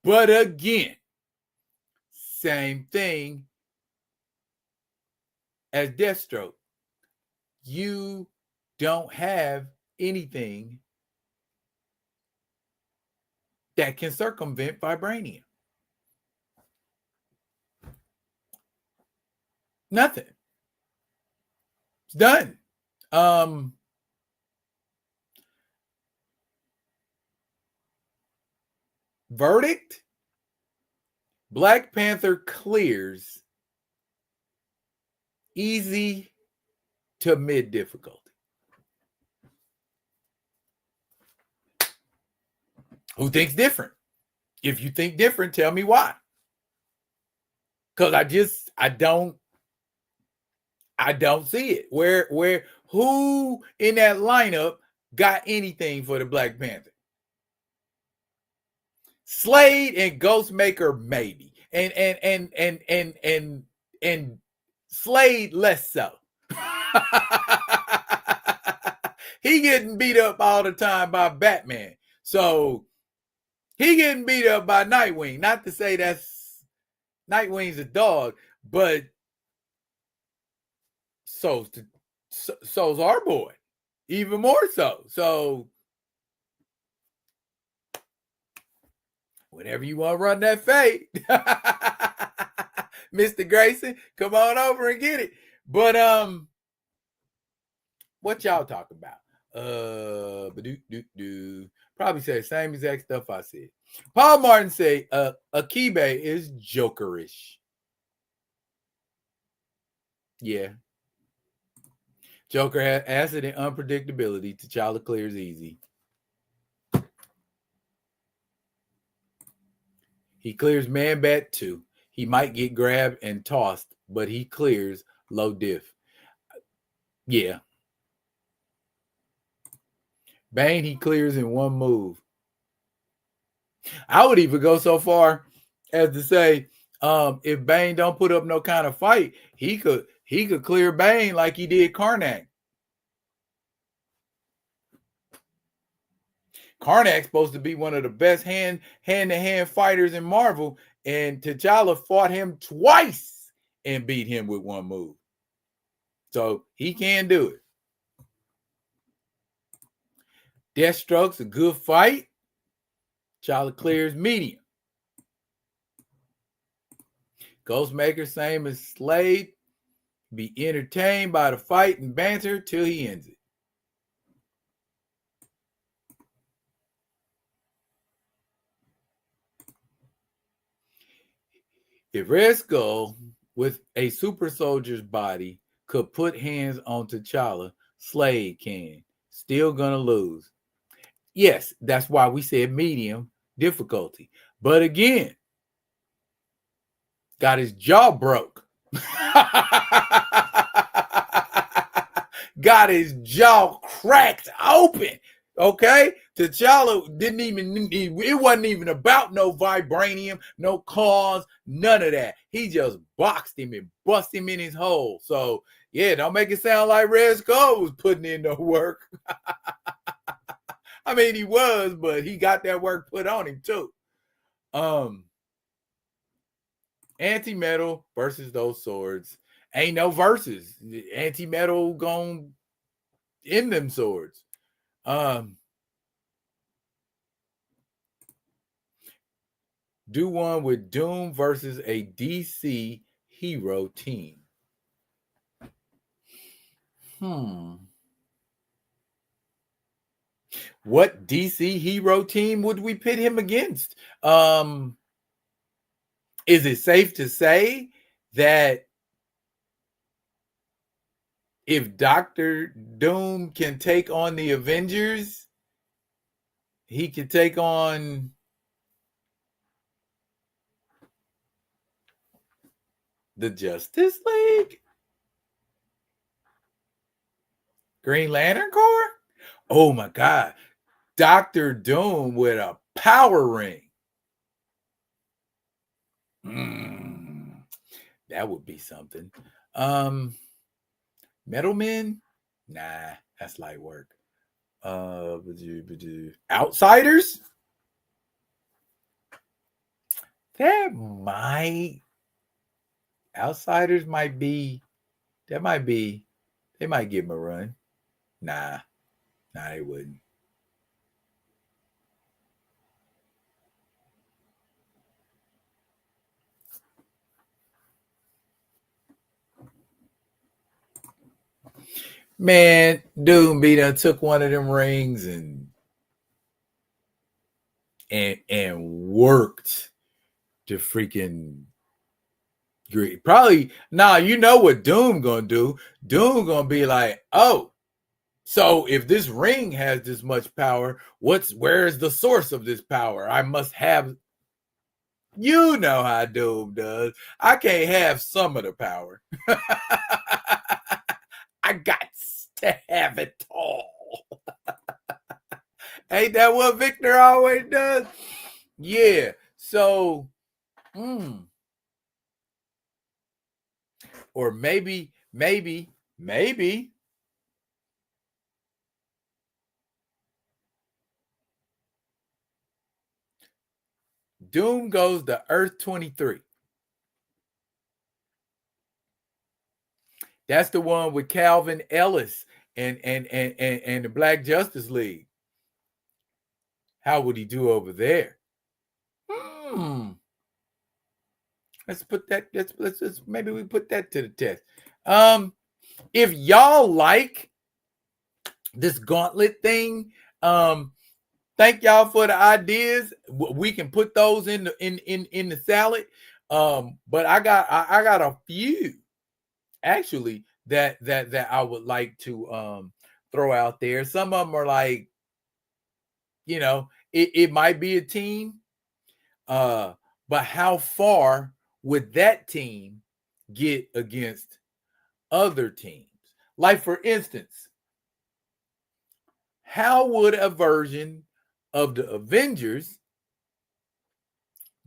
But again, same thing as Deathstroke. You don't have anything that can circumvent vibranium. Nothing. It's done. Verdict: Black Panther clears easy to mid difficulty. Who thinks different? If you think different, tell me why. Because I don't see it. Who in that lineup got anything for the Black Panther? Slade and Ghostmaker maybe, and Slade less so. He getting beat up all the time by Batman, so he getting beat up by Nightwing. Not to say that's Nightwing's a dog, but so's our boy, even more so. So whenever you want to run that fade, Mr. Grayson, come on over and get it. But what y'all talk about? Probably say the same exact stuff I said. Paul Martin say Akibe is jokerish. Yeah. Joker has acid and unpredictability. T'Challa clears easy. He clears Man-Bat too. He might get grabbed and tossed, but he clears low diff. Yeah. Bane, he clears in one move. I would even go so far as to say, if Bane don't put up no kind of fight, he could clear Bane like he did Karnak. Karnak's supposed to be one of the best hand-to-hand fighters in Marvel, and T'Challa fought him twice and beat him with one move. So he can do it. Deathstroke's a good fight. T'Challa clears medium. Ghostmaker, same as Slade. Be entertained by the fight and banter till he ends it. If Red Skull with a super soldier's body could put hands on T'Challa, Slade can. Still gonna lose. Yes, that's why we said medium difficulty. But again, got his jaw broke. Got his jaw cracked open. Okay, T'Challa didn't even, it wasn't even about no vibranium, no cause, none of that. He just boxed him and bust him in his hole. So yeah, don't make it sound like Red Skull was putting in no work. I mean, he was, but he got that work put on him too. Anti-metal versus those swords. Ain't no versus. Anti-metal gonna end them swords. Do one with Doom versus a DC hero team. What DC hero team would we pit him against? Is it safe to say that if Dr. Doom can take on the Avengers, he can take on the Justice League? Green Lantern Corps? Oh my God. Dr. Doom with a power ring. That would be something. Metal Men? Nah, that's light work. Outsiders? That might. Outsiders might be. That might be. They might give him a run. Nah, they wouldn't. Man, Doom B done took one of them rings and worked to freaking probably. Nah, you know what Doom gonna do? Doom gonna be like, oh, so if this ring has this much power, where's the source of this power? I must have. You know how Doom does. I can't have some of the power. I got to have it all. Ain't that what Victor always does? Yeah. So, or maybe Doom goes to Earth 23. That's the one with Calvin Ellis and the Black Justice League. How would he do over there? Let's put that. Let's maybe we put that to the test. If y'all like this gauntlet thing, thank y'all for the ideas. We can put those in the salad. But I got a few actually that I would like to throw out there. Some of them are like, it might be a team, but how far would that team get against other teams? Like, for instance, how would a version of the Avengers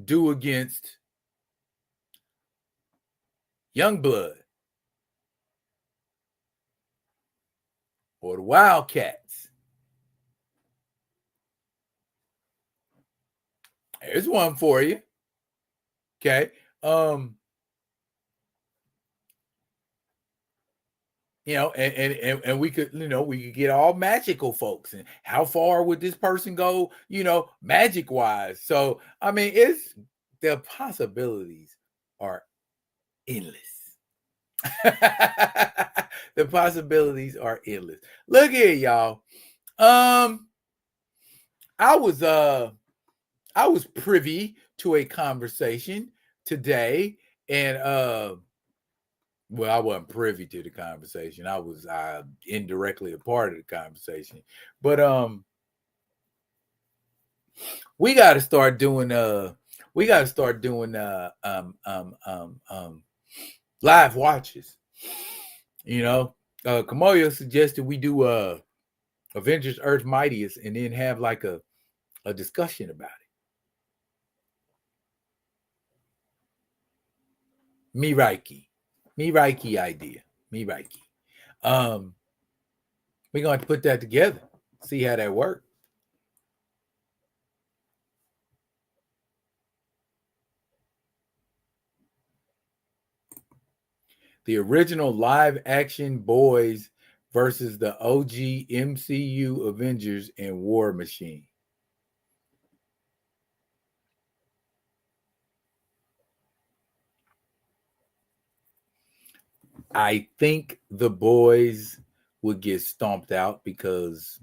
do against Youngblood or the Wildcats? There's one for you. Okay. And we could, we could get all magical folks, and how far would this person go, magic wise? So, I mean, the possibilities are endless. The possibilities are endless. Look here, y'all. I was privy to a conversation today, and well, I wasn't privy to the conversation. I was indirectly a part of the conversation. But we got to start doing live watches. Kamoyo suggested we do Avengers Earth Mightiest and then have like a discussion about it. Miraiki idea. Miraiki. We're going to put that together. See how that works. The original live action boys versus the OG MCU Avengers and War Machine. I think the boys would get stomped out because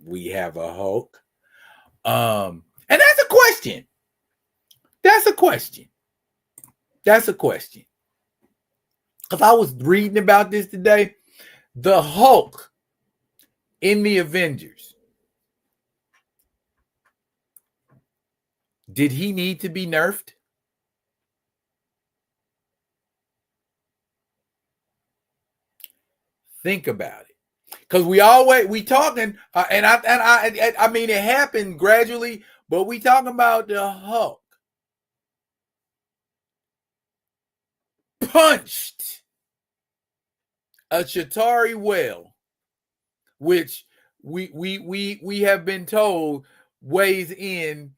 we have a Hulk. And that's a question. That's a question. Because I was reading about this today. The Hulk in the Avengers, did he need to be nerfed? Think about it. Because we talking, I mean it happened gradually, but we talking about the Hulk punched a Chitauri whale, which we have been told weighs in,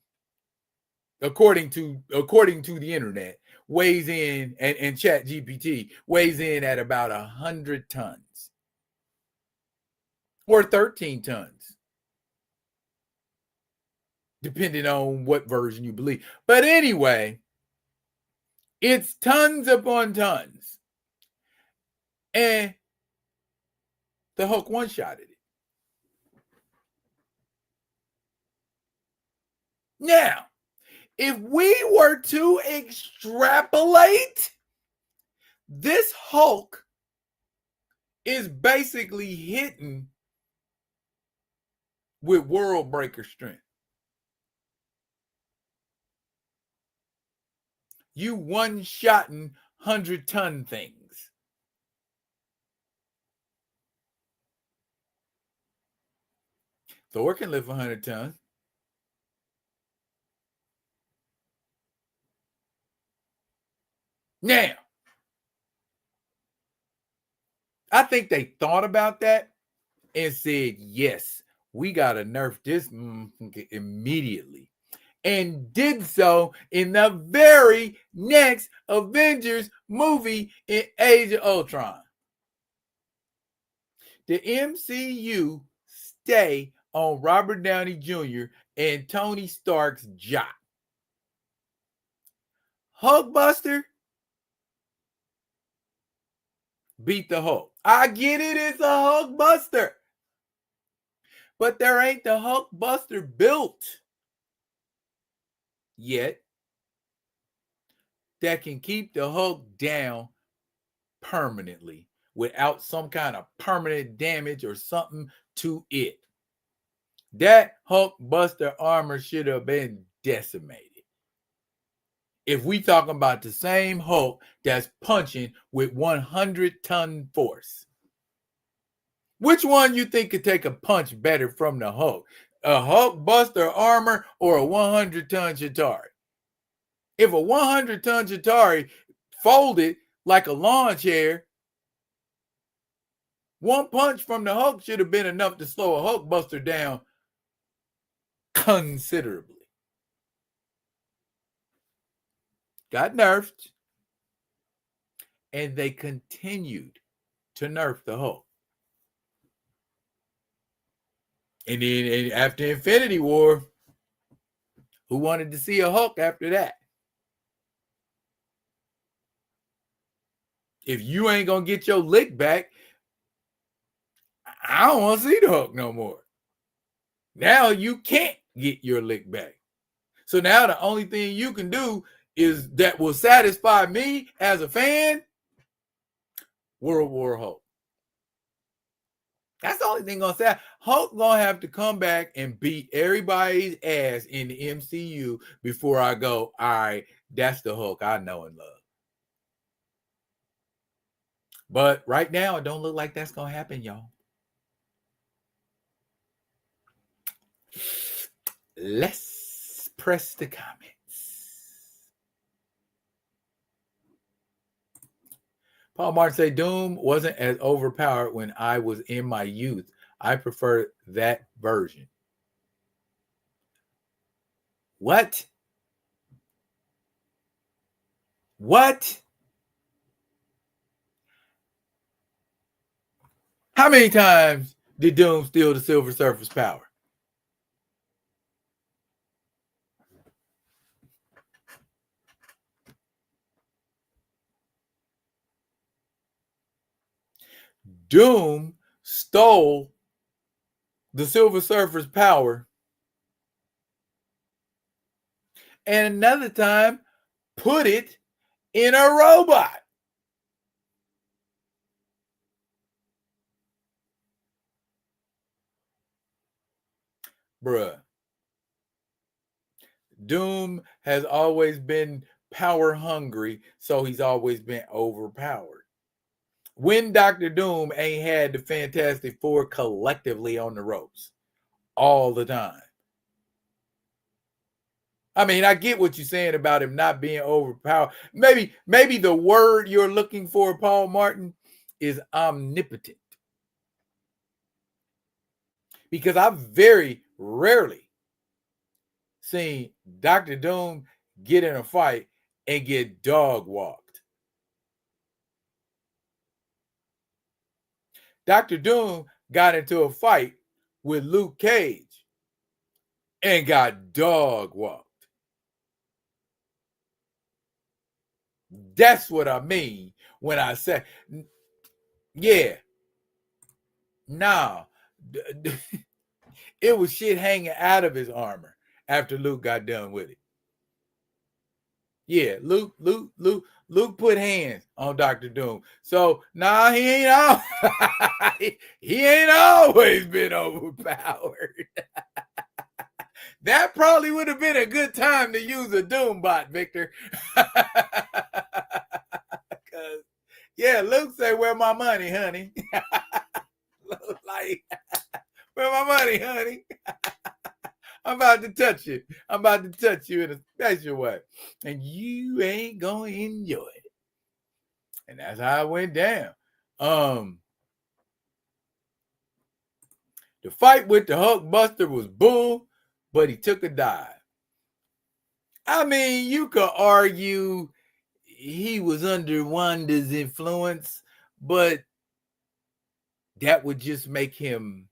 according to the internet, weighs in, and Chat GPT weighs in at about 100 tons or 13 tons, depending on what version you believe. But anyway, it's tons upon tons, and the Hulk one-shotted it. Now, if we were to extrapolate, this Hulk is basically hitting with world breaker strength. You one-shotting 100-ton things. Thor can lift 100 tons. Now, I think they thought about that and said, yes, we got to nerf this immediately. And did so in the very next Avengers movie in Age of Ultron. The MCU stay on Robert Downey Jr. and Tony Stark's job. Hulkbuster beat the Hulk. I get it, it's a Hulkbuster. But there ain't the Hulkbuster built yet that can keep the Hulk down permanently without some kind of permanent damage or something to it. That Hulkbuster armor should have been decimated. If we talking about the same Hulk that's punching with 100-ton force. Which one you think could take a punch better from the Hulk? A Hulkbuster armor or a 100-ton Chitauri? If a 100-ton Chitauri folded like a lawn chair, one punch from the Hulk should have been enough to slow a Hulkbuster down considerably. Got nerfed, and they continued to nerf the Hulk. And then after Infinity War, who wanted to see a Hulk after that? If you ain't going to get your lick back, I don't want to see the Hulk no more. Now you can't get your lick back. So now the only thing you can do is that will satisfy me as a fan, World War Hulk. That's the only thing gonna say. Hulk gonna have to come back and beat everybody's ass in the MCU before I go, all right, that's the Hulk I know and love. But right now, it don't look like that's gonna happen, y'all. Let's press the comments. Paul Martin say Doom wasn't as overpowered when I was in my youth. I prefer that version. What? What? How many times did Doom steal the Silver Surfer's power? Doom stole the Silver Surfer's power, and another time put it in a robot. Bruh. Doom has always been power hungry, so he's always been overpowered. when Dr. Doom ain't had the Fantastic Four collectively on the ropes all the time. I mean, I get what you're saying about him not being overpowered. Maybe the word you're looking for, Paul Martin, is omnipotent. Because I've very rarely seen Dr. Doom get in a fight and get dog walked. Dr. Doom got into a fight with Luke Cage and got dog walked. That's what I mean when I say, yeah, nah. It was shit hanging out of his armor after Luke got done with it. Yeah, Luke put hands on Dr. Doom. So nah, he ain't all he ain't always been overpowered. That probably would have been a good time to use a Doombot, Victor. Yeah, Luke say, "Where my money, honey?" Like, where my money, honey? I'm about to touch it. I'm about to touch you in a special way. And you ain't gonna enjoy it. And that's how it went down. The fight with the Hulkbuster was bull, but he took a dive. I mean, you could argue he was under Wanda's influence, but that would just make him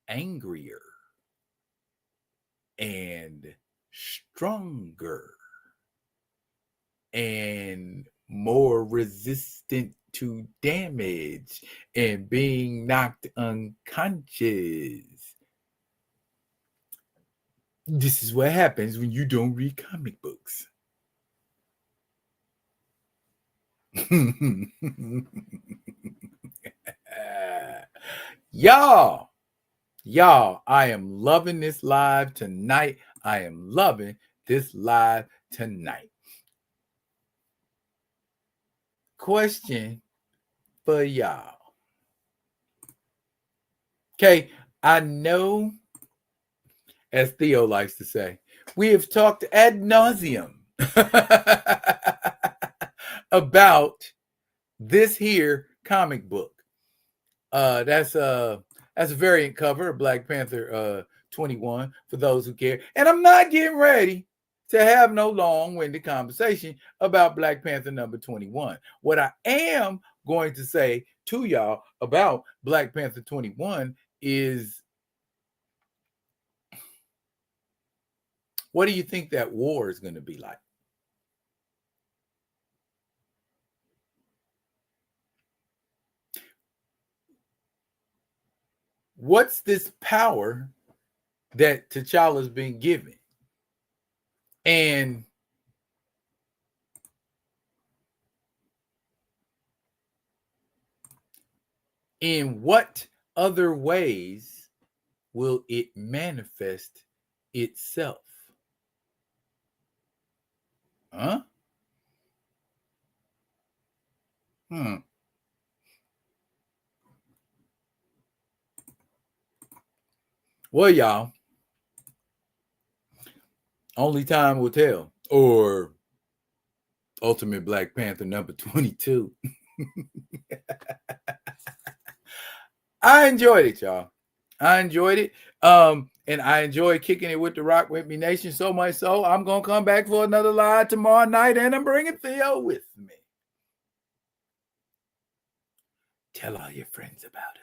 angrier and stronger and more resistant to damage and being knocked unconscious. This is what happens when you don't read comic books. Y'all, I am loving this live tonight. I am loving this live tonight. Question for y'all. Okay, I know, as Theo likes to say, we have talked ad nauseum about this here comic book. That's a variant cover of Black Panther 21 for those who care. And I'm not getting ready to have no long-winded conversation about Black Panther number 21. What I am going to say to y'all about Black Panther 21 is, what do you think that war is going to be like? What's this power that T'Challa's been given? And in what other ways will it manifest itself? Huh? Well, y'all, only time will tell. Or Ultimate Black Panther number 22. I enjoyed it, y'all. I enjoyed it. And I enjoyed kicking it with the Rock With Me Nation so much so I'm going to come back for another live tomorrow night, and I'm bringing Theo with me. Tell all your friends about us.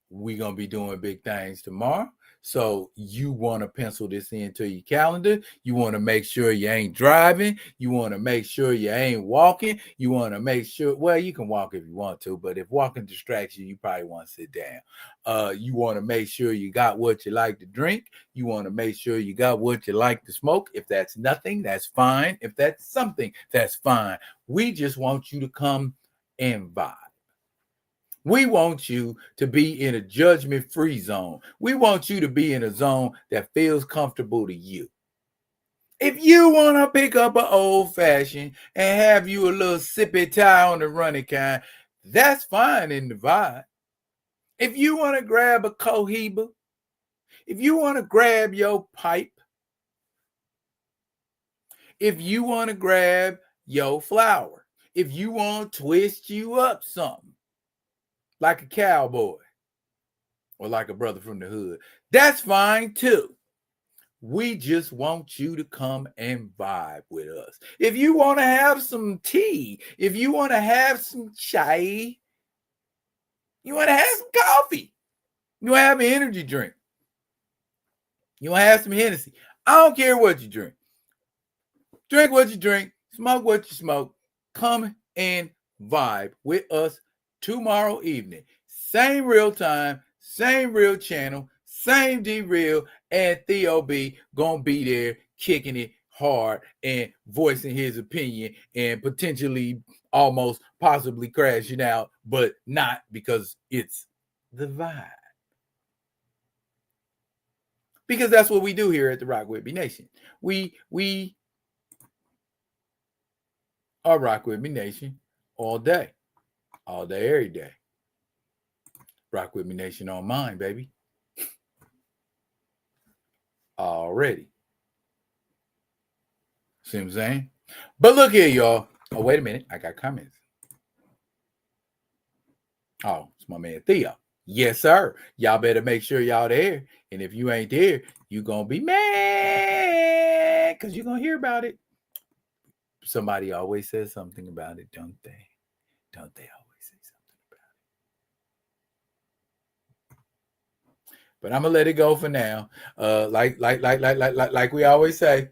We're going to be doing big things tomorrow. So you want to pencil this into your calendar. You want to make sure you ain't driving. You want to make sure you ain't walking. You want to make sure, well, you can walk if you want to, but if walking distracts you, you probably want to sit down. You want to make sure you got what you like to drink. You want to make sure you got what you like to smoke. If that's nothing, that's fine. If that's something, that's fine. We just want you to come and vibe. We want you to be in a judgment-free zone. We want you to be in a zone that feels comfortable to you. If you want to pick up an old fashioned and have you a little sippy tie on the running kind, that's fine in the vibe. If you want to grab a cohiba, if you want to grab your pipe, if you want to grab your flower, if you want to twist you up something like a cowboy or like a brother from the hood, that's fine too. We just want you to come and vibe with us. If you want to have some tea, if you want to have some chai, you want to have some coffee, you want to have an energy drink, you want to have some Hennessy. I don't care what you drink. Drink what you drink, smoke what you smoke. Come and vibe with us tomorrow evening. Same real time, same real channel, same D-Real, and Theo B gonna be there kicking it hard and voicing his opinion and potentially almost possibly crashing out, but not, because it's the vibe. Because that's what we do here at the Rock With Me Nation. We are Rock With Me Nation all day, every day. Rock With Me Nation on mine, baby. Already. See what I'm saying? But look here, y'all. Oh, wait a minute. I got comments. Oh, it's my man Theo. Yes, sir. Y'all better make sure y'all there. And if you ain't there, you going to be mad because you're going to hear about it. Somebody always says something about it, don't they? Don't they always say something about it? But I'm gonna let it go for now. Like we always say,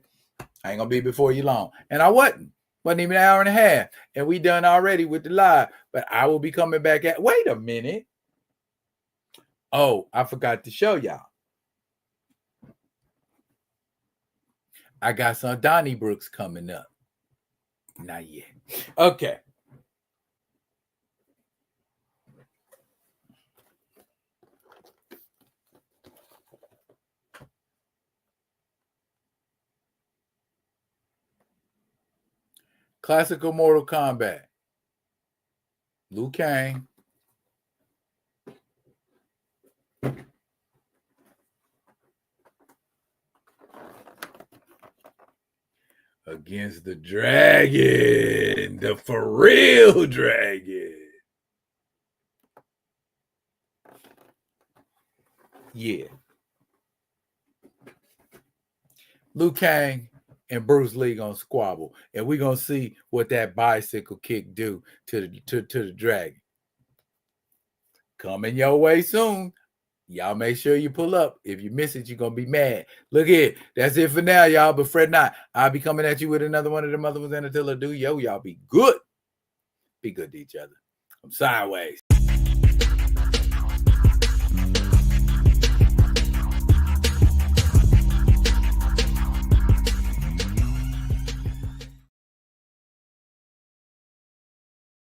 I ain't gonna be before you long. And I wasn't even an hour and a half. And we done already with the live. But I will be coming back at. Wait a minute. Oh, I forgot to show y'all. I got some Donnie Brooks coming up. Not yet. Okay. Classical Mortal Kombat. Liu Kang. Against the dragon. The for real dragon. Yeah. Liu Kang and Bruce Lee gonna squabble, and we're gonna see what that bicycle kick do to the dragon. Coming your way soon. Y'all make sure you pull up. If you miss it, you're gonna be mad. Look here, that's it for now, y'all. But fret not, I'll be coming at you with another one of them other ones. And until I do, y'all be good. Be good to each other. I'm sideways.